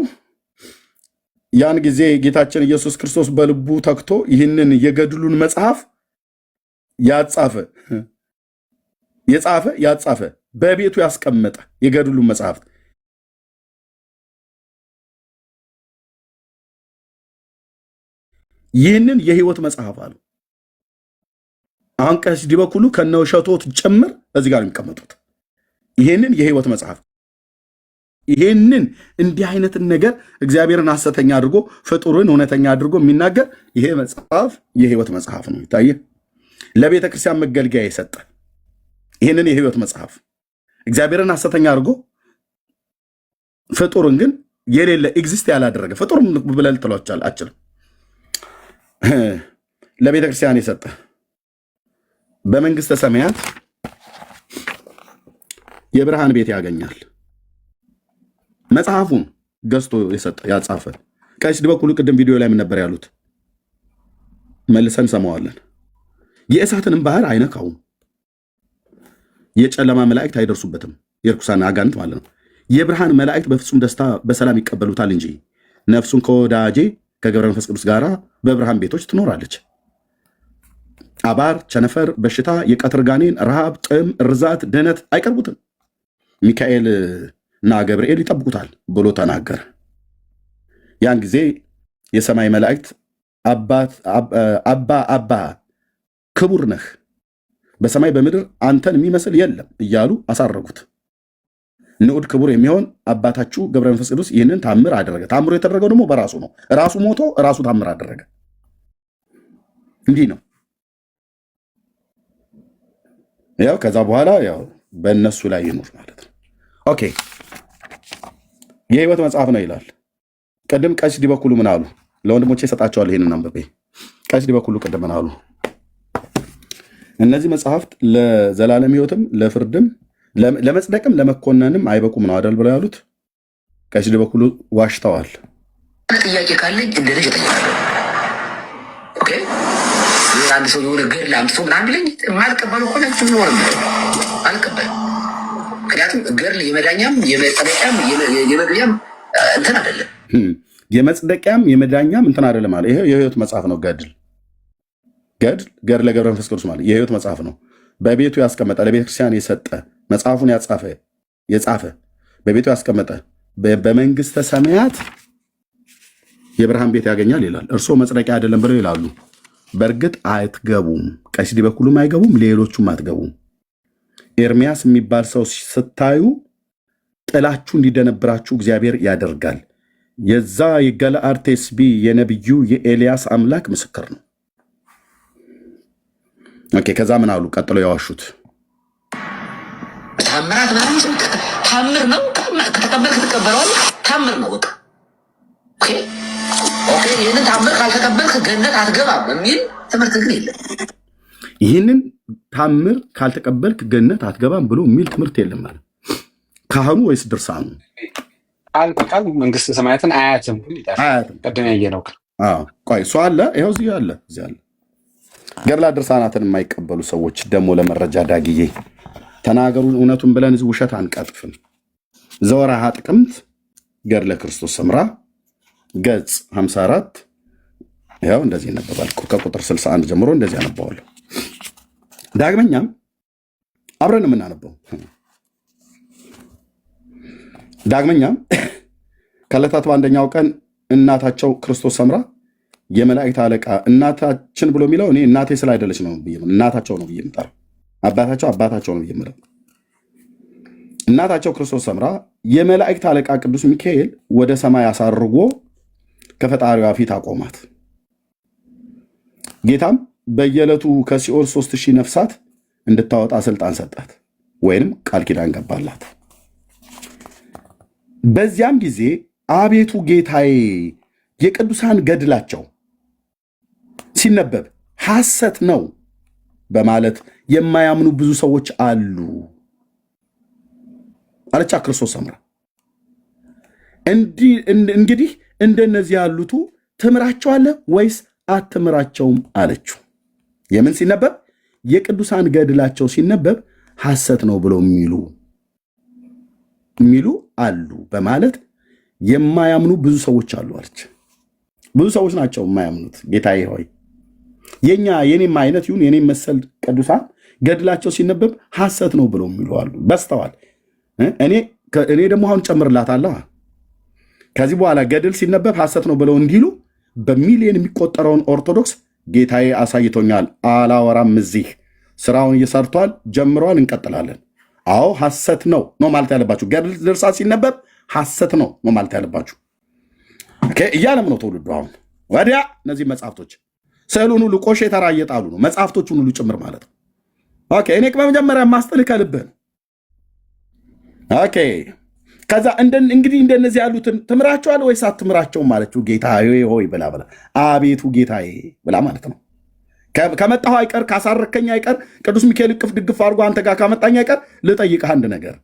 ያን ጊዜ ጌታችን ኢየሱስ ክርስቶስ በልቡ ተክቶ ይህንን የገድሉን መጽሐፍ ያጻፈ በቤቱ ያስቀመጠ የገድሉን መጽሐፍ ይህንን የህይወት መጽሐፍ አሉ። አሁን ቀሲስ ዲበኩሉ ከነ ውሸቶት ጭምር እዚህ ጋር የሚቀመጡት ይህንን የህይወት መጽሐፍ፣ ይህንን እንዲህ አይነትን ነገር እግዚአብሔርን ሐሰተኛ አድርጎ ፍጡርን እውነተኛ አድርጎ የሚናገር ይሄ መጽሐፍ የህይወት መጽሐፍ ነው። ይታየ ለቤተ ክርስቲያን መገልገያ የሰጠ ይህንን የህይወት መጽሐፍ እግዚአብሔርን ሐሰተኛ አድርጎ ፍጡርን ግን የሌለ ኤግዚስት ያላደረገ ፍጡር ብለህ ልትሏቸው አችልም። ለቤተ ክርስቲያን የሰጠ በመንግስተ ሰማያት የብርሃን ቤት ያገኛል። መጽሐፉን ገዝቶ የሰጠ ያጻፈ ቀሲስ ዲበኩሉ ቅድም ቪዲዮ ላይ ምን ነበር ያሉት? መልሰን ሰማዋለን። የእሳትንም ባህር አይነካውም፣ የጨለማ መላእክት አይደርሱበትም። የርኩሳን አጋንንት ማለት ነው። የብርሃን መላእክት በፍጹም ደስታ በሰላም ይቀበሉታል እንጂ ነፍሱን ከወዳጄ ከገብረ መንፈስ ቅዱስ ጋር በብርሃን ቤቶች ትኖራለች። አባር፣ ቸነፈር፣ በሽታ፣ የቀትር ጋኔን፣ ረሃብ፣ ጥም፣ እርዛት፣ ድህነት አይቀርቡትም። ሚካኤል እና ገብርኤል ይጠብቁታል ብሎ ተናገረ። ያን ጊዜ የሰማይ መላእክት አባ ክቡር ነህ፣ በሰማይ በምድር አንተን የሚመስል የለም እያሉ አሳረጉት። ንዑድ ክቡር የሚሆን አባታችሁ ገብረ መንፈስ ቅዱስ ይህንን ታምር አደረገ። ታምሩ የተደረገው ደግሞ በራሱ ነው። ራሱ ሞቶ ራሱ ታምር አደረገ። እንዲህ ነው። ያው ከዛ በኋላ ያው በእነሱ ላይ ይኑር ማለት ነው። ኦኬ የህይወት መጽሐፍ ነው ይላል። ቅድም ቀሲስ ዲበኩሉ ምን አሉ? ለወንድሞቼ ይሰጣቸዋል። ይህንን አንብቤ ቀሲስ ዲበኩሉ ቅድም ምን አሉ? እነዚህ መጽሐፍት ለዘላለም ህይወትም ለፍርድም ለመጽደቅም ለመኮነንም አይበቁም ነው አይደል ብለው ያሉት። ቀሲስ በኩሉ ዋሽተዋል። ጥያቄ ካለኝ እንደ ልጅ እጠይቃለሁ። ኦኬ አንድ ሰው የሆነ ገድል አምጥቶ ምናምን ቢለኝ የማልቀበለው ከሆነ ኖር አልቀበልም። ምክንያቱም ገድል የመዳኛም የመጠበቂያም የመግቢያም እንትን አይደለም። የመጽደቂያም የመዳኛም እንትን አይደለም አለ። ይሄ የህይወት መጽሐፍ ነው። ገድል ለገብረ መንፈስ ቅዱስ ማለት የህይወት መጽሐፍ ነው። በቤቱ ያስቀመጠ ለቤተክርስቲያን የሰጠ መጽሐፉን የጻፈ በቤቱ ያስቀመጠ በመንግስተ ሰማያት የብርሃን ቤት ያገኛል ይላል። እርስዎ መጽደቂያ አይደለም ብለው ይላሉ። በእርግጥ አትገቡም። ቀሲስ በኩሉም አይገቡም፣ ሌሎቹም አትገቡም። ኤርሚያስ የሚባል ሰው ስታዩ ጥላችሁ እንዲደነብራችሁ እግዚአብሔር ያደርጋል። የዛ የገለአድ ቴስቢ የነቢዩ የኤልያስ አምላክ ምስክር ነው። ኦኬ ከዛ ምን አሉ? ቀጥሎ ያዋሹት ታምራት ታምር ነው። ከተቀበልክ ትቀበለዋለህ። ታምር ነው በቃ ኦኬ። ይህንን ታምር ካልተቀበልክ ገነት አትገባም የሚል ትምህርት ግን የለም። ይህንን ታምር ካልተቀበልክ ገነት አትገባም ብሎ የሚል ትምህርት የለም ማለት ካህኑ ወይስ ድርሳኑ? ቃል በቃል መንግስተ ሰማያትን አያትም። ቀደም ያየነው ቆይ እሱ አለ። ይኸው እዚህ አለ፣ እዚህ አለ። ገድላ ድርሳናትን የማይቀበሉ ሰዎች ደግሞ ለመረጃ ዳግዬ ተናገሩ፣ እውነቱን ብለን ውሸት አንቀጥፍም። ዘወርኀ ጥቅምት ገድለ ክርስቶስ ሰምራ ገጽ 54 ያው እንደዚህ ይነበባል። ከቁጥር 61 ጀምሮ እንደዚህ አነባዋለሁ። ዳግመኛም አብረን የምናነበው ዳግመኛም ከዕለታት በአንደኛው ቀን እናታቸው ክርስቶስ ሰምራ የመላእክት አለቃ እናታችን ብሎ የሚለው እኔ እናቴ ስለ አይደለች ነው ብዬ እናታቸው ነው ብዬ የምጠራው። አባታቸው ነው ብዬ የምለው እናታቸው ክርስቶስ ሰምራ የመላእክት አለቃ ቅዱስ ሚካኤል ወደ ሰማይ አሳርጎ ከፈጣሪዋ ፊት አቆማት። ጌታም በየዕለቱ ከሲኦል 3000 ነፍሳት እንድታወጣ ስልጣን ሰጣት፣ ወይንም ቃል ኪዳን ገባላት። በዚያም ጊዜ አቤቱ ጌታዬ የቅዱሳን ገድላቸው ሲነበብ ሐሰት ነው በማለት የማያምኑ ብዙ ሰዎች አሉ አለቻ ክርስቶስ ሰምራ። እንግዲህ እንደነዚህ ያሉቱ ትምራቸዋለህ ወይስ አትምራቸውም አለችው። የምን ሲነበብ? የቅዱሳን ገድላቸው ሲነበብ ሐሰት ነው ብለው የሚሉ አሉ በማለት የማያምኑ ብዙ ሰዎች አሉ አለች። ብዙ ሰዎች ናቸው የማያምኑት። ጌታዬ ሆይ የኔም አይነት ይሁን የኔም መሰል ቅዱሳን ገድላቸው ሲነበብ ሐሰት ነው ብለው የሚሉ አሉ፣ በስተዋል። እኔ ደግሞ አሁን ጨምርላታለሁ። ከዚህ በኋላ ገድል ሲነበብ ሐሰት ነው ብለው እንዲሉ በሚሊዮን የሚቆጠረውን ኦርቶዶክስ ጌታዬ አሳይቶኛል። አላወራም። እዚህ ስራውን እየሰርቷል፣ ጀምሯል፣ እንቀጥላለን። አዎ ሐሰት ነው ማለት ያለባችሁ። ገድል ድርሳን ሲነበብ ሐሰት ነው ማለት ያለባችሁ እያለም ነው ትውልዱ። አሁን ወዲያ እነዚህ መጽሐፍቶች ስዕሉን ሁሉ ቆሼ ተራ እየጣሉ ነው፣ መጽሐፍቶቹን ሁሉ ጭምር ማለት ነው። ኦኬ እኔ በመጀመሪያ ማስጥልህ ከልብህ ነው። ኦኬ ከዛ እንግዲህ እንደነዚህ ያሉትን ትምራቸዋል ወይስ አትምራቸውም ማለችው። ጌታዬ ሆይ ብላ አቤቱ ጌታዬ ብላ ማለት ነው። ከመጣሁ አይቀር ካሳረከኝ አይቀር ቅዱስ ሚካኤል እቅፍ ድግፍ አድርጎ አንተ ጋር ካመጣኝ አይቀር ልጠይቅህ አንድ ነገር።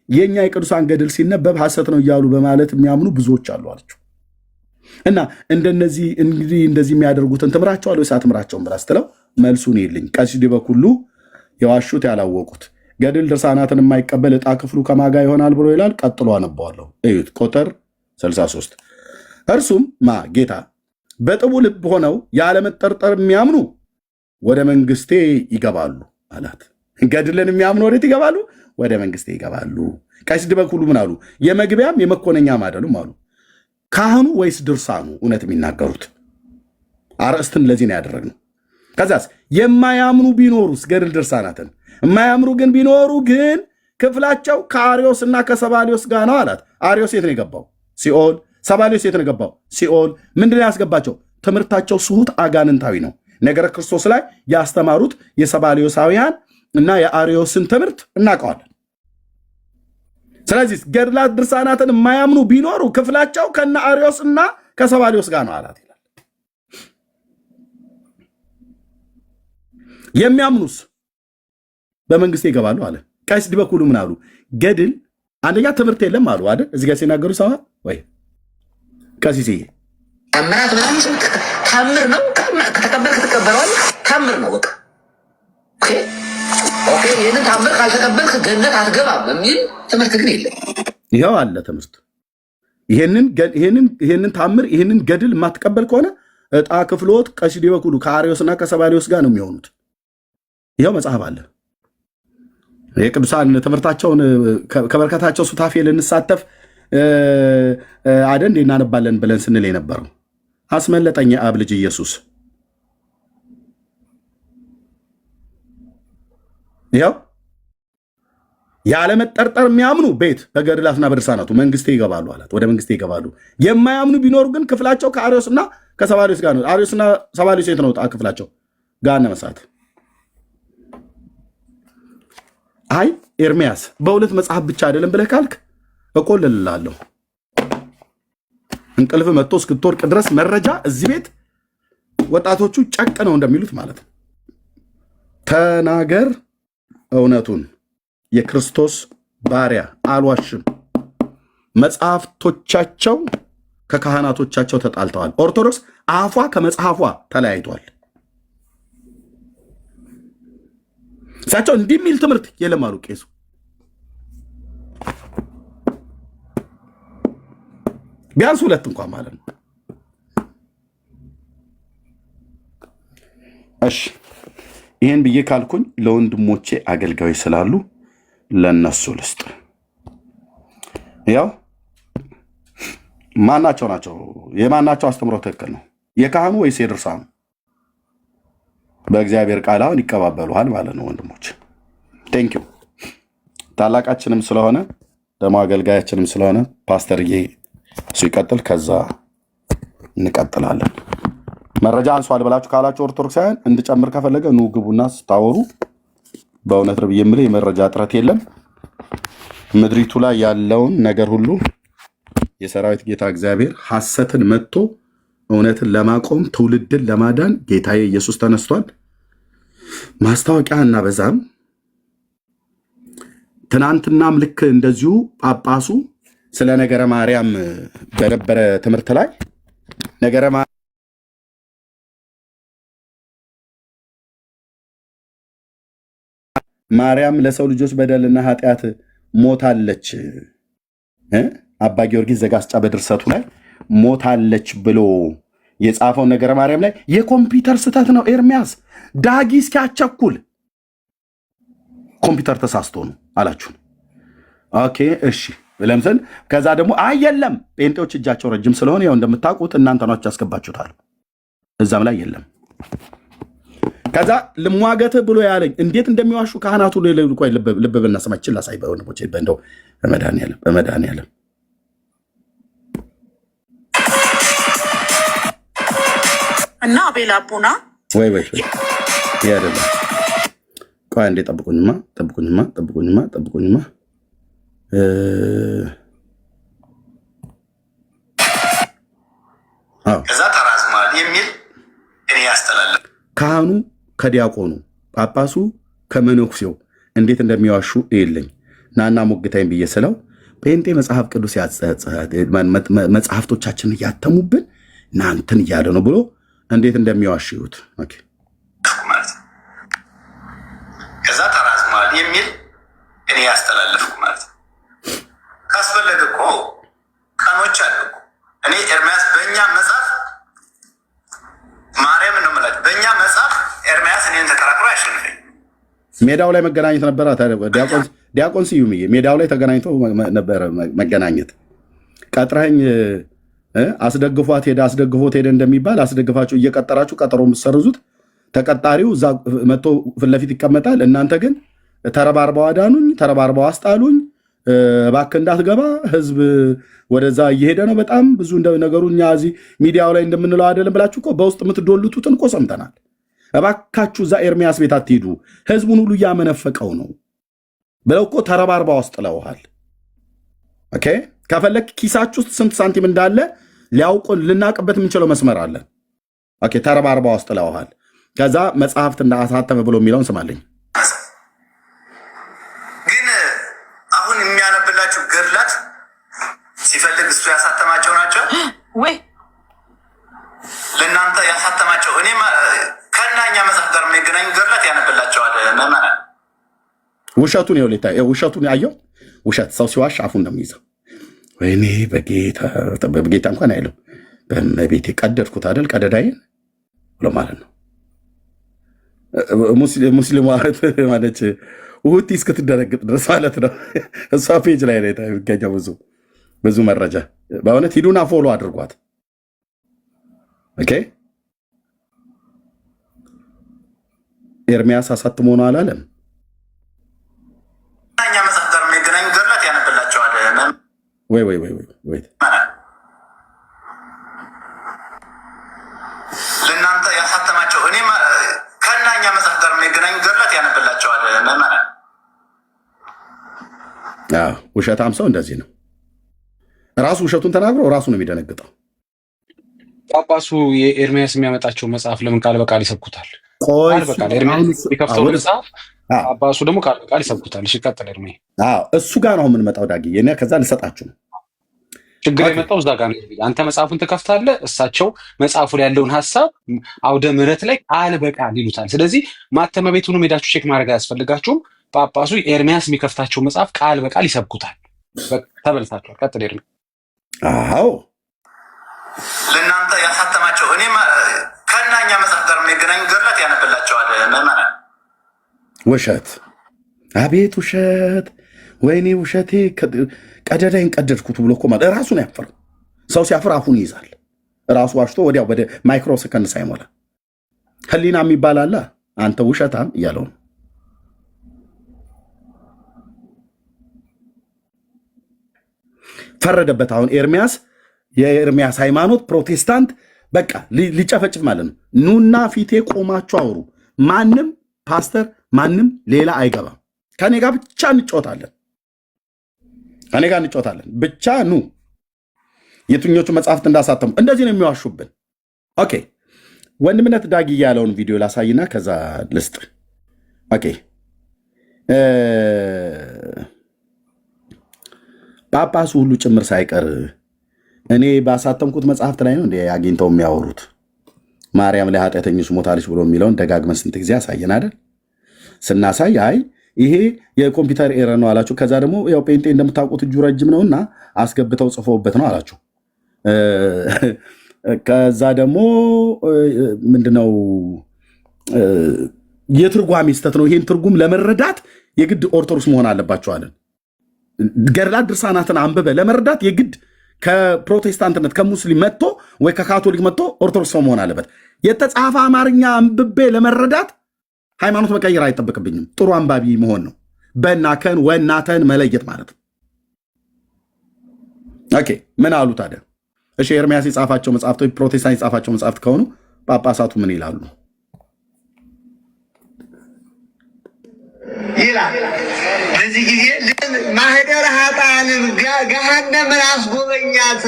የኛ የቅዱሳን ገድል ሲነበብ ሐሰት ነው እያሉ በማለት የሚያምኑ ብዙዎች አሉ አለችው። እና እንደነዚህ እንግዲህ እንደዚህ የሚያደርጉትን ትምራቸዋል ወይስ አትምራቸውም ብላ ስትለው መልሱን የለኝ። ቀሲስ በኩሉ የዋሹት ያላወቁት ገድል ድርሳናትን የማይቀበል ዕጣ ክፍሉ ከማጋ ይሆናል ብሎ ይላል። ቀጥሎ አነባዋለሁ። እዩት ቁጥር 63 እርሱም ጌታ በጥቡ ልብ ሆነው ያለመጠርጠር የሚያምኑ ወደ መንግስቴ ይገባሉ አላት። ገድልን የሚያምኑ ወዴት ይገባሉ? ወደ መንግስቴ ይገባሉ። ቀሲስ በኩሉ ምን አሉ? የመግቢያም የመኮነኛም አይደሉም አሉ። ካህኑ ወይስ ድርሳኑ እውነት የሚናገሩት? አርእስትን ለዚህ ነው ያደረግነው። ከዛስ የማያምኑ ቢኖሩስ ገድል ድርሳናትን የማያምኑ ግን ቢኖሩ ግን ክፍላቸው ከአርዮስ እና ከሰባሊዮስ ጋር ነው አላት። አርዮስ የት ነው የገባው? ሲኦል። ሰባሊዮስ የት ነው የገባው? ሲኦል። ምንድን ያስገባቸው? ትምህርታቸው ስሁት አጋንንታዊ ነው። ነገረ ክርስቶስ ላይ ያስተማሩት የሰባሊዮሳውያን እና የአርዮስን ትምህርት እናውቀዋለን። ስለዚህ ገድላት ድርሳናትን የማያምኑ ቢኖሩ ክፍላቸው ከነ አርዮስ እና ከሰባሊዮስ ጋር ነው አላት ይላል። የሚያምኑስ በመንግስቴ ይገባሉ አለ። ቀሲስ ዲበኩሉ ምን አሉ? ገድል አንደኛ ትምህርት የለም አሉ አይደል? እዚህ ጋር ሲናገሩ ሰዋ ወይ ቀሲስ ተአምራት ምናምን ታምር ነው። ከተቀበልክ ትቀበለዋለህ። ታምር ነው በቃ ኦኬ። ይህንን ታምር ካልተቀበልክ ገነት አትገባም የሚል ትምህርት ግን የለም። ይኸው አለ ትምህርት። ይሄንን ታምር ይሄንን ገድል የማትቀበል ከሆነ ዕጣ ክፍሎት ቀሲስ ዲበኩሉ ከአርዮስና ከሰባሊዮስ ጋር ነው የሚሆኑት። ይኸው መጽሐፍ አለ። የቅዱሳን ትምህርታቸውን ከበረከታቸው ሱታፌ ልንሳተፍ አደን እናነባለን ብለን ስንል የነበረው አስመለጠኝ አብ ልጅ ኢየሱስ። ይኸው ያለመጠርጠር የሚያምኑ ቤት በገድላትና በድርሳናቱ መንግስቴ ይገባሉ አላት። ወደ መንግስቴ ይገባሉ። የማያምኑ ቢኖሩ ግን ክፍላቸው ከአርዮስና ከሰባሊዮስ ጋር ነው። አርዮስና ሰባሊዮስ የት ነው ክፍላቸው? ገሃነመ እሳት። አይ ኤርሚያስ በሁለት መጽሐፍ ብቻ አይደለም ብለህ ካልክ እቆልልልሃለሁ። እንቅልፍ መጥቶ እስክትወርቅ ድረስ መረጃ እዚህ ቤት ወጣቶቹ ጨቅ ነው እንደሚሉት ማለት ነው። ተናገር እውነቱን። የክርስቶስ ባሪያ አልዋሽም። መጽሐፍቶቻቸው ከካህናቶቻቸው ተጣልተዋል። ኦርቶዶክስ አፏ ከመጽሐፏ ተለያይቷል። እሳቸው እንዲህ የሚል ትምህርት የለም አሉ ቄሱ። ቢያንስ ሁለት እንኳን ማለት ነው። እሺ ይህን ብዬ ካልኩኝ ለወንድሞቼ አገልጋዮች ስላሉ ለነሱ ልስጥ። ያው ማናቸው ናቸው? የማናቸው አስተምሮ ትክክል ነው? የካህኑ ወይስ የድርሳኑ? በእግዚአብሔር ቃል አሁን ይቀባበሉሃል ማለት ነው ወንድሞች። ቴንኪው። ታላቃችንም ስለሆነ ደግሞ አገልጋያችንም ስለሆነ ፓስተርዬ እሱ ይቀጥል፣ ከዛ እንቀጥላለን። መረጃ አንሷል ብላችሁ ካላችሁ ኦርቶዶክሳውያን እንድጨምር ከፈለገ ኑ ግቡና ስታወሩ በእውነት ነው የምልህ የመረጃ እጥረት የለም። ምድሪቱ ላይ ያለውን ነገር ሁሉ የሰራዊት ጌታ እግዚአብሔር ሐሰትን መጥቶ እውነትን ለማቆም ትውልድን ለማዳን ጌታዬ ኢየሱስ ተነስቷል። ማስታወቂያ እናበዛም። ትናንትናም ልክ እንደዚሁ ጳጳሱ ስለ ነገረ ማርያም በነበረ ትምህርት ላይ ነገረ ማርያም ለሰው ልጆች በደልና ኃጢአት ሞታለች፣ አባ ጊዮርጊስ ዘጋስጫ በድርሰቱ ላይ ሞታለች ብሎ የጻፈውን ነገረ ማርያም ላይ የኮምፒውተር ስህተት ነው። ኤርሚያስ ዳጊ እስኪያቸኩል ኮምፒውተር ተሳስቶ ነው አላችሁ። ኦኬ እሺ ለምሳሌ ከዛ ደግሞ የለም ጴንጤዎች እጃቸው ረጅም ስለሆነ ያው እንደምታውቁት እናንተ ናችሁ ያስገባችሁታል። እዛም ላይ የለም። ከዛ ልሟገት ብሎ ያለኝ እንዴት እንደሚዋሹ ካህናቱ ልብ ብናሰማችን ላሳይ በወንድሞቼ እንደው በመድኃኒዓለም እና አቤል አቡና ወይ ይሄ አይደለም። ቆይ አንዴ ጠብቁኝማ ከዛ ተራዝሟል የሚል እኔ ያስተላልፍ ካህኑ ከዲያቆኑ ጳጳሱ ከመነኩሴው እንዴት እንደሚዋሹ የለኝ ናና ሞግታኝ ብዬ ስለው ጴንጤ መጽሐፍ ቅዱስ መጽሐፍቶቻችን እያተሙብን እናንተን እያለ ነው ብሎ እንዴት እንደሚዋሹ ይሁት። ኦኬ ማለት ነው። ከዛ ተራዝሟል የሚል እኔ ያስተላልፍኩ ማለት ነው። ካስፈለገ እኮ ቀኖች አሉ እኮ እኔ ኤርሚያስ በእኛ መጽሐፍ ማርያም ነው ማለት በእኛ መጽሐፍ ኤርሚያስ እኔን ተከራክሮ አያሸንፈኝ። ሜዳው ላይ መገናኘት ነበረ። ዲያቆን ስዩምዬ ሜዳው ላይ ተገናኝቶ ነበረ መገናኘት። ቀጥረኸኝ አስደግፎት ሄደ እንደሚባል አስደግፋችሁ እየቀጠራችሁ ቀጠሮ የምትሰርዙት ተቀጣሪው እዛ መጥቶ ፊት ለፊት ይቀመጣል። እናንተ ግን ተረባርበው አዳኑኝ፣ ተረባርበው አስጣሉኝ፣ እባክህ እንዳትገባ ህዝብ ወደዛ እየሄደ ነው። በጣም ብዙ ነገሩ እኛ እዚህ ሚዲያው ላይ እንደምንለው አይደለም ብላችሁ እኮ በውስጥ የምትዶልቱትን እኮ ሰምተናል። እባካችሁ እዛ ኤርሚያስ ቤት አትሄዱ፣ ህዝቡን ሁሉ እያመነፈቀው ነው ብለው እኮ ተረባርበው አስጥለውሃል። ኦኬ ከፈለክ ኪሳችሁ ውስጥ ስንት ሳንቲም እንዳለ ሊያውቁን ልናቅበት የምንችለው መስመር አለ። ኦኬ ተረባርበው አስጥለውሃል። ከዛ መጽሐፍት እንዳሳተመ ብሎ የሚለውን ስማለኝ። ግን ገድላት ሲፈልግ እሱ ያሳተማቸው ናቸው ወይ ለእናንተ ያሳተማቸው። እኔም ከእናኛ መጽሐፍ ጋር የሚገናኙ ገድላት ያነብላቸዋል ምዕመናን። ውሸቱን ይኸውልህ፣ ውሸቱን ያየው ውሸት ሰው ሲዋሽ አፉን ነው የሚይዘው። ወይኔ በጌታ እንኳን አይለው በቤቴ ቀደድኩት አይደል ቀደዳይን ብሎ ማለት ነው። ሙስሊም ማለት ውሁቲ እስክትደረግጥ ድረስ ማለት ነው። እሷ ፔጅ ላይ ነው የሚገኘው ብዙ መረጃ። በእውነት ሂዱና ፎሎ አድርጓት። ኦኬ ኤርሚያስ አሳትሞ ነው አላለም። እኛ መጽሐፍ ጋር የሚገናኙ ገድላት ያነብላቸዋል። ወይ ለእናንተ ያሳተማቸው። እኔም ከእናኛ መጽሐፍ ጋር የሚገናኙ ገድላት ያነብላቸዋል ምዕመናን። ውሸታም ሰው እንደዚህ ነው። ራሱ ውሸቱን ተናግሮ ራሱ ነው የሚደነግጠው። ጳጳሱ የኤርሚያስ የሚያመጣቸው መጽሐፍ ለምን ቃል በቃል ይሰብኩታል? ቃል በቃል ኤርሚያስ የከፍተው መጽሐፍ ጳጳሱ ደግሞ ቃል በቃል ይሰብኩታል። እሺ ቀጥል ኤርሚ። እሱ ጋር ነው የምንመጣው ዳጊ። እኔ ከዛ ልሰጣችሁ ነው። ችግር የመጣው እዛ ጋር ነው። አንተ መጽሐፉን ትከፍታለህ፣ እሳቸው መጽሐፉ ላይ ያለውን ሀሳብ አውደ ምሕረት ላይ ቃል በቃል ይሉታል። ስለዚህ ማተሚያ ቤቱንም ሄዳችሁ ቼክ ማድረግ አያስፈልጋችሁም። ጳጳሱ ኤርሚያስ የሚከፍታቸው መጽሐፍ ቃል በቃል ይሰብኩታል። ተበልታችኋል። ቀጥል ኤርሚ። አዎ ለእናንተ ያሳተማቸው። እኔም ከእናኛ መጽሐፍ ጋር የሚገናኙ ገድላት ያነብላቸዋል ምዕመናን። ውሸት፣ አቤት ውሸት! ወይኔ ውሸቴ ቀደዳይን ቀደድኩት ብሎ እኮ ማለት ራሱን ያፈረው ሰው ሲያፍር አፉን ይይዛል። ራሱ ዋሽቶ ወዲያው ወደ ማይክሮ ሰከንድ ሳይሞላ ህሊና የሚባል አለ። አንተ ውሸታም እያለው ነው። ፈረደበት። አሁን ኤርሚያስ የኤርሚያስ ሃይማኖት ፕሮቴስታንት በቃ ሊጨፈጭፍ ማለት ነው። ኑና ፊቴ ቆማችሁ አውሩ። ማንም ፓስተር ማንም ሌላ አይገባም። ከኔ ጋር ብቻ እንጮታለን። ብቻ ኑ። የትኞቹ መጽሐፍት እንዳሳተሙ እንደዚህ ነው የሚዋሹብን። ኦኬ ወንድምነት ዳጊ ያለውን ቪዲዮ ላሳይና ከዛ ልስጥ። ኦኬ ጳጳሱ ሁሉ ጭምር ሳይቀር እኔ ባሳተምኩት መጽሐፍት ላይ ነው እንደ አግኝተው የሚያወሩት። ማርያም ለኃጢአተኞች ሞታለች ብሎ የሚለውን ደጋግመን ስንት ጊዜ አሳየን አይደል? ስናሳይ አይ ይሄ የኮምፒውተር ኤረር ነው አላችሁ። ከዛ ደግሞ ያው ጴንጤ እንደምታውቁት እጁ ረጅም ነውና አስገብተው ጽፈውበት ነው አላችሁ። ከዛ ደግሞ ምንድነው የትርጓሜ ስህተት ነው። ይሄን ትርጉም ለመረዳት የግድ ኦርቶዶክስ መሆን አለባቸው አለን። ገድላት ድርሳናትን አንብበ ለመረዳት የግድ ከፕሮቴስታንትነት ከሙስሊም መጥቶ ወይ ከካቶሊክ መጥቶ ኦርቶዶክስ ሰው መሆን አለበት። የተጻፈ አማርኛ አንብቤ ለመረዳት ሃይማኖት መቀየር አይጠበቅብኝም። ጥሩ አንባቢ መሆን ነው። በናከን ወናተን መለየት ማለት ነው። ኦኬ ምን አሉ ታዲያ? እሺ ኤርሚያስ የጻፋቸው መጽሐፍቶች ፕሮቴስታንት የጻፋቸው መጽሐፍት ከሆኑ ጳጳሳቱ ምን ይላሉ? ይላል በዚህ ጊዜ ማህደር ኃጥአንን ገሃነምን አስጎበኛት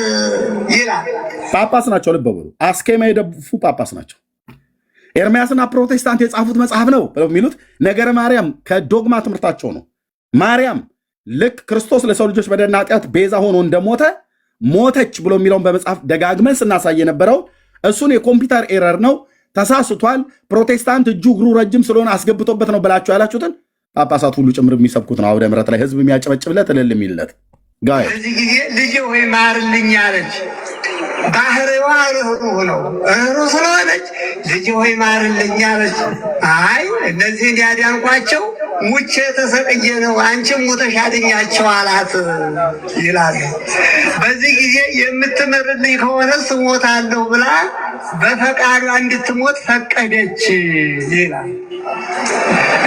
ይላል። ጳጳስ ናቸው። ልብ በሉ። አስኬማ የደፉ ጳጳስ ናቸው። ኤርሚያስና ፕሮቴስታንት የጻፉት መጽሐፍ ነው ብለው የሚሉት ነገረ ማርያም ከዶግማ ትምህርታቸው ነው። ማርያም ልክ ክርስቶስ ለሰው ልጆች በደልና ኃጢአት ቤዛ ሆኖ እንደሞተ ሞተች ብሎ የሚለውን በመጽሐፍ ደጋግመን ስናሳይ የነበረው እሱን የኮምፒውተር ኤረር ነው፣ ተሳስቷል፣ ፕሮቴስታንት እጁ እግሩ ረጅም ስለሆነ አስገብቶበት ነው ብላችሁ ያላችሁትን ጳጳሳት ሁሉ ጭምር የሚሰብኩት ነው። አውደ ምሕረት ላይ ህዝብ የሚያጨበጭብለት እልል የሚልለት ጋር በዚህ ጊዜ ልጄ ሆይ ማርልኝ አለች። ባህሪዋ ርኅሩህ ነው። ርኅሩህ ስለሆነች ልጄ ሆይ ማርልኝ አለች። አይ እነዚህን ያዳንኳቸው ሙቼ ተሰቅዬ ነው፣ አንቺም ሙተሽ አድኛቸው አላት ይላል። በዚህ ጊዜ የምትምርልኝ ከሆነ እሞታለሁ ብላ በፈቃዷ እንድትሞት ፈቀደች ይላል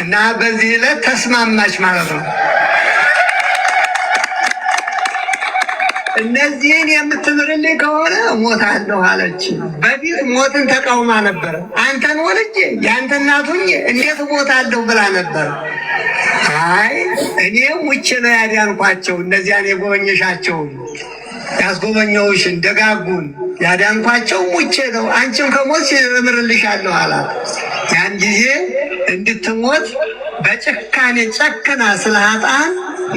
እና በዚህ ዕለት ተስማማች ማለት ነው። እነዚህን የምትምርልኝ ከሆነ እሞታለሁ አለች። በፊት ሞትን ተቃውማ ነበር። አንተን ወልጄ የአንተ እናት ሁኜ እንዴት እሞታለሁ ብላ ነበር። አይ እኔ ሙቼ ነው ያዳንኳቸው፣ እነዚያን የጎበኘሻቸውን ያስጎበኘውሽን ደጋጉን ያዳንኳቸው ሙቼ ነው፣ አንቺም ከሞት እምርልሻለሁ አላት። ያን ጊዜ እንድትሞት በጭካኔ ጨክና ስለ ኃጥአን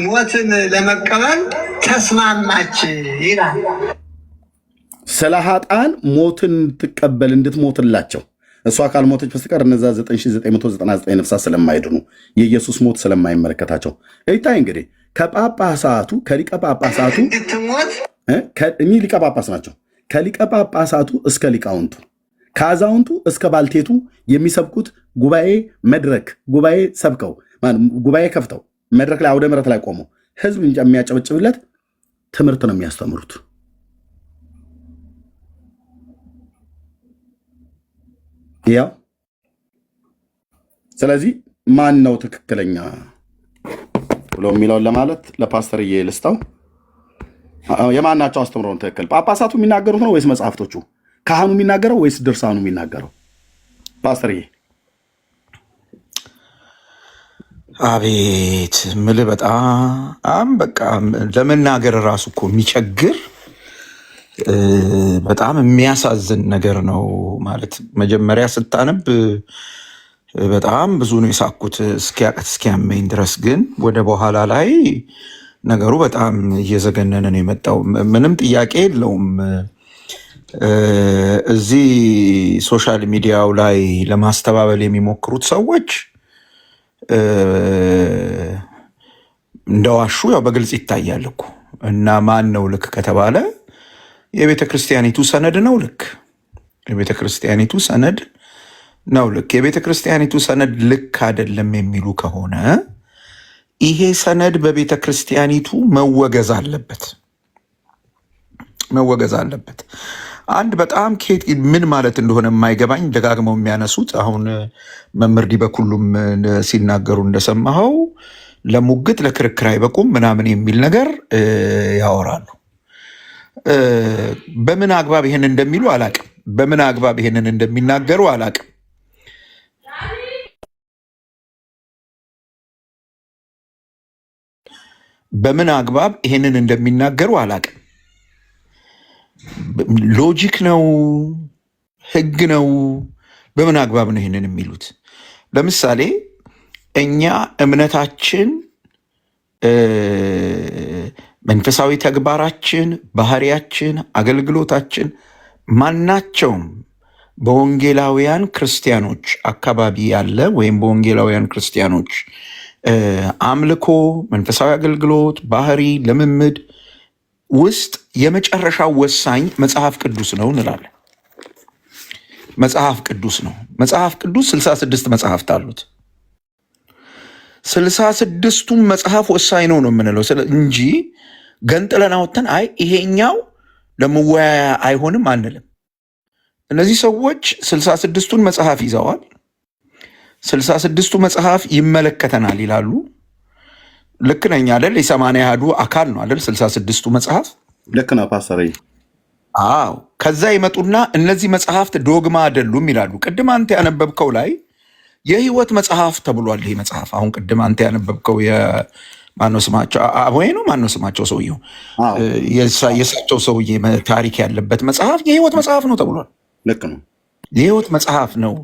ሞትን ለመቀበል ተስማማች ይላል። ስለ ኃጥአን ሞትን ትቀበል እንድትሞትላቸው እሷ ካልሞተች በስተቀር እነዛ 9999 ነፍሳት ስለማይድኑ የኢየሱስ ሞት ስለማይመለከታቸው እይታይ እንግዲህ ከጳጳሳቱ ከሊቀ ጳጳሳቱ እንድትሞት እኚህ ሊቀ ጳጳስ ናቸው። ከሊቀ ጳጳሳቱ እስከ ሊቃውንቱ ከአዛውንቱ እስከ ባልቴቱ የሚሰብኩት ጉባኤ መድረክ ጉባኤ ሰብከው ጉባኤ ከፍተው መድረክ ላይ አውደ ምሕረት ላይ ቆመው ህዝብ የሚያጨበጭብለት ትምህርት ነው የሚያስተምሩት። ያው ስለዚህ ማን ነው ትክክለኛ ብሎ የሚለውን ለማለት ለፓስተርዬ ልስጠው። የማናቸው አስተምሮ ነው ትክክል? ጳጳሳቱ የሚናገሩት ነው ወይስ መጽሐፍቶቹ? ካህኑ የሚናገረው ወይስ ድርሳኑ የሚናገረው? ፓስተርዬ። አቤት ምል በጣም በቃ ለመናገር ራሱ እኮ የሚቸግር በጣም የሚያሳዝን ነገር ነው። ማለት መጀመሪያ ስታነብ በጣም ብዙ ነው የሳኩት እስኪያመኝ ድረስ፣ ግን ወደ በኋላ ላይ ነገሩ በጣም እየዘገነነ ነው የመጣው። ምንም ጥያቄ የለውም። እዚህ ሶሻል ሚዲያው ላይ ለማስተባበል የሚሞክሩት ሰዎች እንደዋሹ ያው በግልጽ ይታያል እኮ። እና ማን ነው ልክ ከተባለ የቤተ ክርስቲያኒቱ ሰነድ ነው ልክ። የቤተ ክርስቲያኒቱ ሰነድ ነው ልክ። የቤተ ክርስቲያኒቱ ሰነድ ልክ አይደለም የሚሉ ከሆነ ይሄ ሰነድ በቤተ ክርስቲያኒቱ መወገዝ አለበት፣ መወገዝ አለበት። አንድ በጣም ምን ማለት እንደሆነ የማይገባኝ ደጋግመው የሚያነሱት አሁን መምህር ዲበኩሉም ሲናገሩ እንደሰማኸው ለሙግት ለክርክር አይበቁም ምናምን የሚል ነገር ያወራሉ። በምን አግባብ ይሄን እንደሚሉ አላቅም። በምን አግባብ ይሄንን እንደሚናገሩ አላቅም። በምን አግባብ ይሄንን እንደሚናገሩ አላቅም። ሎጂክ ነው? ህግ ነው? በምን አግባብ ነው ይሄንን የሚሉት? ለምሳሌ እኛ እምነታችን፣ መንፈሳዊ ተግባራችን፣ ባህሪያችን፣ አገልግሎታችን ማናቸውም በወንጌላውያን ክርስቲያኖች አካባቢ ያለ ወይም በወንጌላውያን ክርስቲያኖች አምልኮ፣ መንፈሳዊ አገልግሎት፣ ባህሪ፣ ልምምድ ውስጥ የመጨረሻው ወሳኝ መጽሐፍ ቅዱስ ነው እንላለን። መጽሐፍ ቅዱስ ነው። መጽሐፍ ቅዱስ 66 መጽሐፍት አሉት። 66ቱም መጽሐፍ ወሳኝ ነው ነው የምንለው እንጂ ገንጥለን አውጥተን አይ ይሄኛው ለመወያያ አይሆንም አንልም። እነዚህ ሰዎች 66ቱን መጽሐፍ ይዘዋል። 66ቱ መጽሐፍ ይመለከተናል ይላሉ። ልክ ነኝ አይደል? የ80 ያህዱ አካል ነው አይደል? 66ቱ መጽሐፍ ልክ ነው ፓስተር። አዎ። ከዛ ይመጡና እነዚህ መጽሐፍት ዶግማ አይደሉም ይላሉ። ቅድም አንተ ያነበብከው ላይ የህይወት መጽሐፍ ተብሏል። ይሄ መጽሐፍ አሁን ቅድም አንተ ያነበብከው ማነው ስማቸው? አቦዬ ነው ማነው ስማቸው? ሰውየው የእሳቸው ሰውዬ ታሪክ ያለበት መጽሐፍ የህይወት መጽሐፍ ነው ተብሏል። ልክ ነው። የህይወት መጽሐፍ ነው።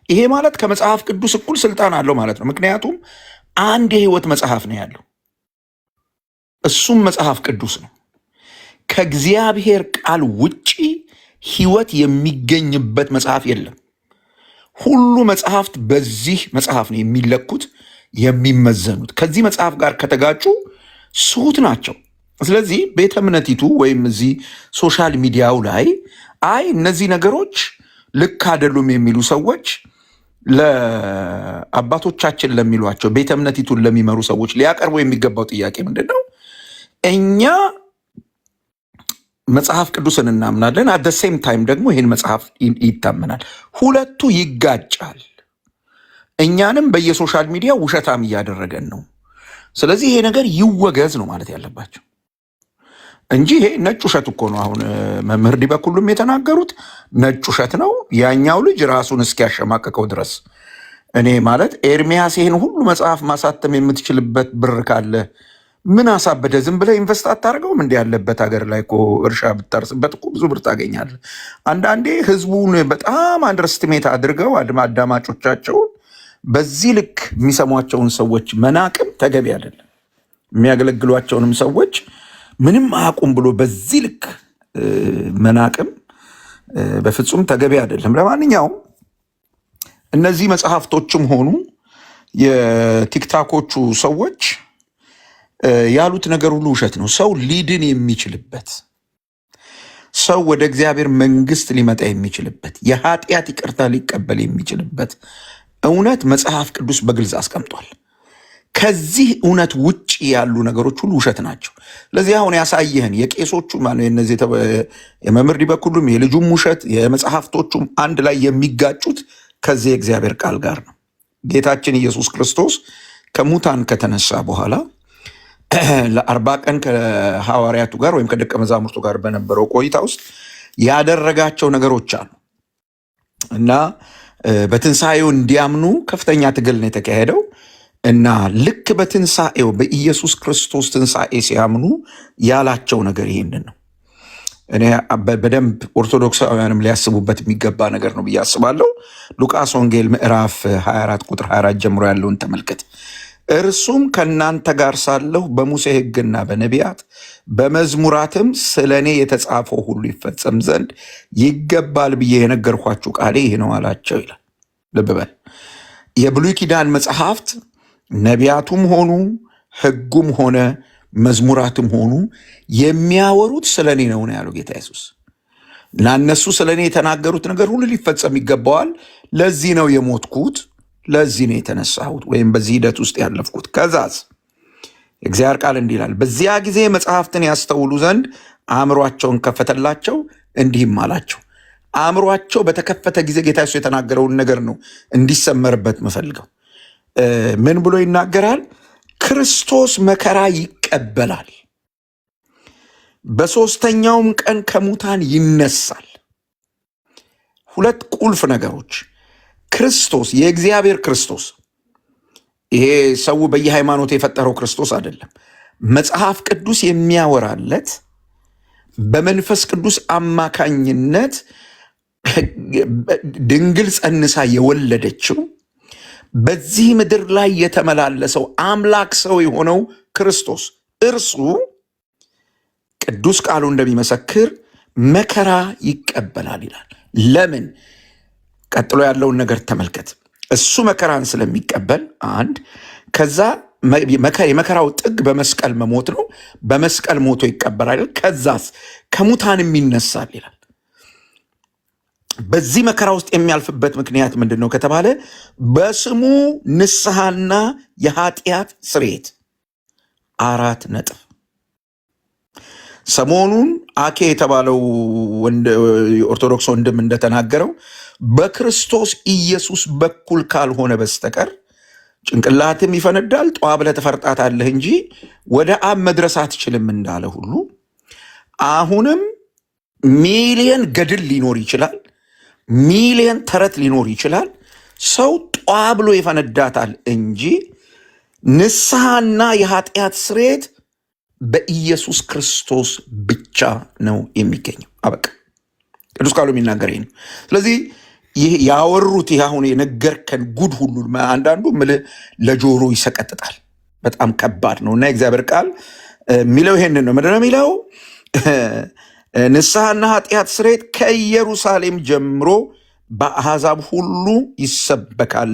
ይሄ ማለት ከመጽሐፍ ቅዱስ እኩል ስልጣን አለው ማለት ነው። ምክንያቱም አንድ የህይወት መጽሐፍ ነው ያለው፣ እሱም መጽሐፍ ቅዱስ ነው። ከእግዚአብሔር ቃል ውጪ ህይወት የሚገኝበት መጽሐፍ የለም። ሁሉ መጽሐፍት በዚህ መጽሐፍ ነው የሚለኩት፣ የሚመዘኑት። ከዚህ መጽሐፍ ጋር ከተጋጩ ስሁት ናቸው። ስለዚህ ቤተ እምነቲቱ ወይም እዚህ ሶሻል ሚዲያው ላይ አይ እነዚህ ነገሮች ልክ አይደሉም የሚሉ ሰዎች ለአባቶቻችን ለሚሏቸው ቤተ እምነቲቱን ለሚመሩ ሰዎች ሊያቀርቡ የሚገባው ጥያቄ ምንድን ነው? እኛ መጽሐፍ ቅዱስን እናምናለን፣ አት ሴም ታይም ደግሞ ይህን መጽሐፍ ይታመናል። ሁለቱ ይጋጫል። እኛንም በየሶሻል ሚዲያ ውሸታም እያደረገን ነው። ስለዚህ ይሄ ነገር ይወገዝ ነው ማለት ያለባቸው እንጂ ይሄ ነጭ ውሸት እኮ ነው። አሁን መምህር ዲበኩሉም የተናገሩት ነጭ ውሸት ነው። ያኛው ልጅ ራሱን እስኪያሸማቀቀው ድረስ እኔ ማለት ኤርሚያስ ይህን ሁሉ መጽሐፍ ማሳተም የምትችልበት ብር ካለ ምን አሳበደ? ዝም ብለህ ኢንቨስት አታደርገውም? እንዲህ ያለበት ሀገር ላይ እኮ እርሻ ብታርስበት እኮ ብዙ ብር ታገኛለህ። አንዳንዴ ህዝቡን በጣም አንደርስትሜት አድርገው አድማጮቻቸውን በዚህ ልክ የሚሰሟቸውን ሰዎች መናቅም ተገቢ አይደለም። የሚያገለግሏቸውንም ሰዎች ምንም አያውቁም ብሎ በዚህ ልክ መናቅም በፍጹም ተገቢ አይደለም። ለማንኛውም እነዚህ መጽሐፍቶችም ሆኑ የቲክታኮቹ ሰዎች ያሉት ነገር ሁሉ ውሸት ነው። ሰው ሊድን የሚችልበት፣ ሰው ወደ እግዚአብሔር መንግስት ሊመጣ የሚችልበት፣ የኃጢአት ይቅርታ ሊቀበል የሚችልበት እውነት መጽሐፍ ቅዱስ በግልጽ አስቀምጧል። ከዚህ እውነት ውጭ ያሉ ነገሮች ሁሉ ውሸት ናቸው። ስለዚህ አሁን ያሳየህን የቄሶቹ እነዚህ የመምህር ዲበኩሉም የልጁም ውሸት የመጽሐፍቶቹም አንድ ላይ የሚጋጩት ከዚህ የእግዚአብሔር ቃል ጋር ነው። ጌታችን ኢየሱስ ክርስቶስ ከሙታን ከተነሳ በኋላ ለ40 ቀን ከሐዋርያቱ ጋር ወይም ከደቀ መዛሙርቱ ጋር በነበረው ቆይታ ውስጥ ያደረጋቸው ነገሮች አሉ እና በትንሣኤው እንዲያምኑ ከፍተኛ ትግል ነው የተካሄደው እና ልክ በትንሣኤው በኢየሱስ ክርስቶስ ትንሣኤ ሲያምኑ ያላቸው ነገር ይህንን ነው። እኔ በደንብ ኦርቶዶክሳውያንም ሊያስቡበት የሚገባ ነገር ነው ብዬ አስባለሁ። ሉቃስ ወንጌል ምዕራፍ 24 ቁጥር 24 ጀምሮ ያለውን ተመልከት። እርሱም ከእናንተ ጋር ሳለሁ በሙሴ ሕግና በነቢያት በመዝሙራትም ስለ እኔ የተጻፈው ሁሉ ይፈጸም ዘንድ ይገባል ብዬ የነገርኳችሁ ቃሌ ይህ ነው አላቸው ይላል። ልብ በል። የብሉይ ኪዳን መጽሐፍት ነቢያቱም ሆኑ ሕጉም ሆነ መዝሙራትም ሆኑ የሚያወሩት ስለ እኔ ነው ያለው ጌታ ኢየሱስ። እና እነሱ ስለ እኔ የተናገሩት ነገር ሁሉ ሊፈጸም ይገባዋል። ለዚህ ነው የሞትኩት፣ ለዚህ ነው የተነሳሁት ወይም በዚህ ሂደት ውስጥ ያለፍኩት። ከዛስ እግዚአብሔር ቃል እንዲህ ይላል፣ በዚያ ጊዜ መጽሐፍትን ያስተውሉ ዘንድ አእምሯቸውን ከፈተላቸው፣ እንዲህም አላቸው። አእምሯቸው በተከፈተ ጊዜ ጌታ ኢየሱስ የተናገረውን ነገር ነው እንዲሰመርበት መፈልገው። ምን ብሎ ይናገራል? ክርስቶስ መከራ ይቀበላል፣ በሦስተኛውም ቀን ከሙታን ይነሳል። ሁለት ቁልፍ ነገሮች። ክርስቶስ የእግዚአብሔር ክርስቶስ፣ ይሄ ሰው በየሃይማኖት የፈጠረው ክርስቶስ አይደለም። መጽሐፍ ቅዱስ የሚያወራለት በመንፈስ ቅዱስ አማካኝነት ድንግል ጸንሳ የወለደችው በዚህ ምድር ላይ የተመላለሰው አምላክ ሰው የሆነው ክርስቶስ እርሱ ቅዱስ ቃሉ እንደሚመሰክር መከራ ይቀበላል ይላል። ለምን? ቀጥሎ ያለውን ነገር ተመልከት። እሱ መከራን ስለሚቀበል አንድ፣ ከዛ የመከራው ጥግ በመስቀል መሞት ነው። በመስቀል ሞቶ ይቀበላል። ከዛስ ከሙታንም ይነሳል ይላል። በዚህ መከራ ውስጥ የሚያልፍበት ምክንያት ምንድን ነው ከተባለ በስሙ ንስሐና የኃጢአት ስርየት። 4 ነጥብ። ሰሞኑን አኬ የተባለው ኦርቶዶክስ ወንድም እንደተናገረው በክርስቶስ ኢየሱስ በኩል ካልሆነ በስተቀር ጭንቅላትም ይፈነዳል፣ ጠዋ ብለህ ትፈርጣታለህ እንጂ ወደ አብ መድረስ አትችልም እንዳለ ሁሉ አሁንም ሚሊየን ገድል ሊኖር ይችላል፣ ሚሊየን ተረት ሊኖር ይችላል። ሰው ጠዋ ብሎ ይፈነዳታል እንጂ ንስሐና የኃጢአት ስርየት በኢየሱስ ክርስቶስ ብቻ ነው የሚገኘው። አበቃ። ቅዱስ ቃሉ የሚናገር ይህ ነው። ስለዚህ ይህ ያወሩት ይህ አሁን የነገርከን ጉድ ሁሉ አንዳንዱ ምልህ ለጆሮ ይሰቀጥጣል። በጣም ከባድ ነው እና የእግዚአብሔር ቃል የሚለው ይሄንን ነው። ምንድን ነው የሚለው? ንስሐና ኃጢአት ስርየት ከኢየሩሳሌም ጀምሮ በአሕዛብ ሁሉ ይሰበካል፣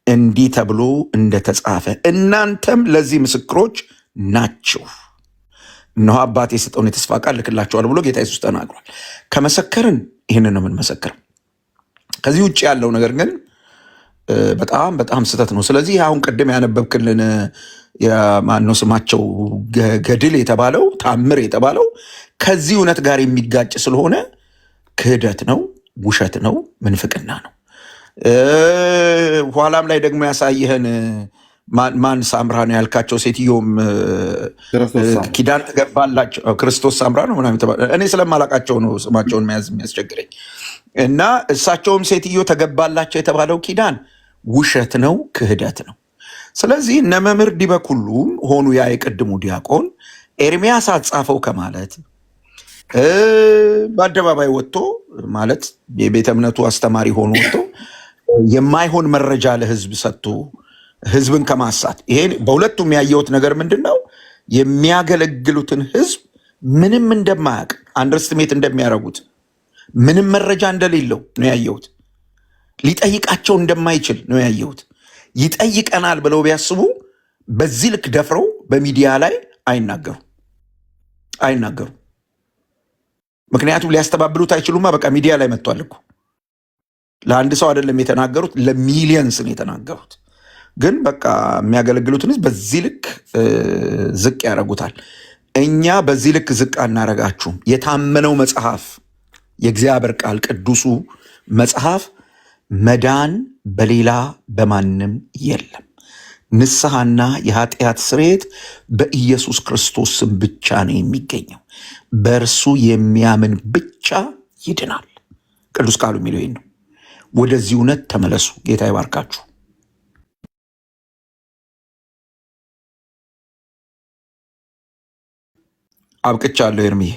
እንዲህ ተብሎ እንደተጻፈ እናንተም ለዚህ ምስክሮች ናችሁ። እነሆ አባቴ የሰጠውን የተስፋ ቃል ልክላቸዋል ብሎ ጌታ ኢየሱስ ተናግሯል። ከመሰከርን ይህንን ነው የምንመሰክረው። ከዚህ ውጭ ያለው ነገር ግን በጣም በጣም ስህተት ነው። ስለዚህ አሁን ቅድም ያነበብክልን ማነው ስማቸው ገድል የተባለው ታምር የተባለው ከዚህ እውነት ጋር የሚጋጭ ስለሆነ ክህደት ነው፣ ውሸት ነው፣ ምንፍቅና ነው። ኋላም ላይ ደግሞ ያሳየህን ማን ሳምራ ነው ያልካቸው ሴትዮም ኪዳን ተገባላቸው ክርስቶስ ሳምራ ነው ምናምን ተባለ። እኔ ስለማላቃቸው ነው ስማቸውን መያዝ የሚያስቸግረኝ። እና እሳቸውም ሴትዮ ተገባላቸው የተባለው ኪዳን ውሸት ነው፣ ክህደት ነው። ስለዚህ እነ መምህር ዲበኩሉ ሆኑ ያ የቅድሙ ዲያቆን ኤርሚያስ አጻፈው ከማለት በአደባባይ ወጥቶ ማለት የቤተ እምነቱ አስተማሪ ሆኖ ወጥቶ የማይሆን መረጃ ለህዝብ ሰጥቶ ህዝብን ከማሳት ይሄ በሁለቱም ያየሁት ነገር ምንድን ነው? የሚያገለግሉትን ህዝብ ምንም እንደማያውቅ አንደርስትሜት እንደሚያደርጉት ምንም መረጃ እንደሌለው ነው ያየሁት። ሊጠይቃቸው እንደማይችል ነው ያየሁት። ይጠይቀናል ብለው ቢያስቡ በዚህ ልክ ደፍረው በሚዲያ ላይ አይናገሩ። ምክንያቱም ሊያስተባብሉት አይችሉማ። በቃ ሚዲያ ላይ መጥቷል እኮ። ለአንድ ሰው አይደለም የተናገሩት፣ ለሚሊየንስ ነው የተናገሩት። ግን በቃ የሚያገለግሉትን ህዝብ በዚህ ልክ ዝቅ ያደርጉታል። እኛ በዚህ ልክ ዝቅ አናረጋችሁም። የታመነው መጽሐፍ የእግዚአብሔር ቃል ቅዱሱ መጽሐፍ መዳን በሌላ በማንም የለም፣ ንስሐና የኃጢአት ስርየት በኢየሱስ ክርስቶስ ስም ብቻ ነው የሚገኘው፣ በእርሱ የሚያምን ብቻ ይድናል። ቅዱስ ቃሉ የሚለው ይህን ነው። ወደዚህ እውነት ተመለሱ። ጌታ ይባርካችሁ። አብቅቻለሁ ኤርሚዬ።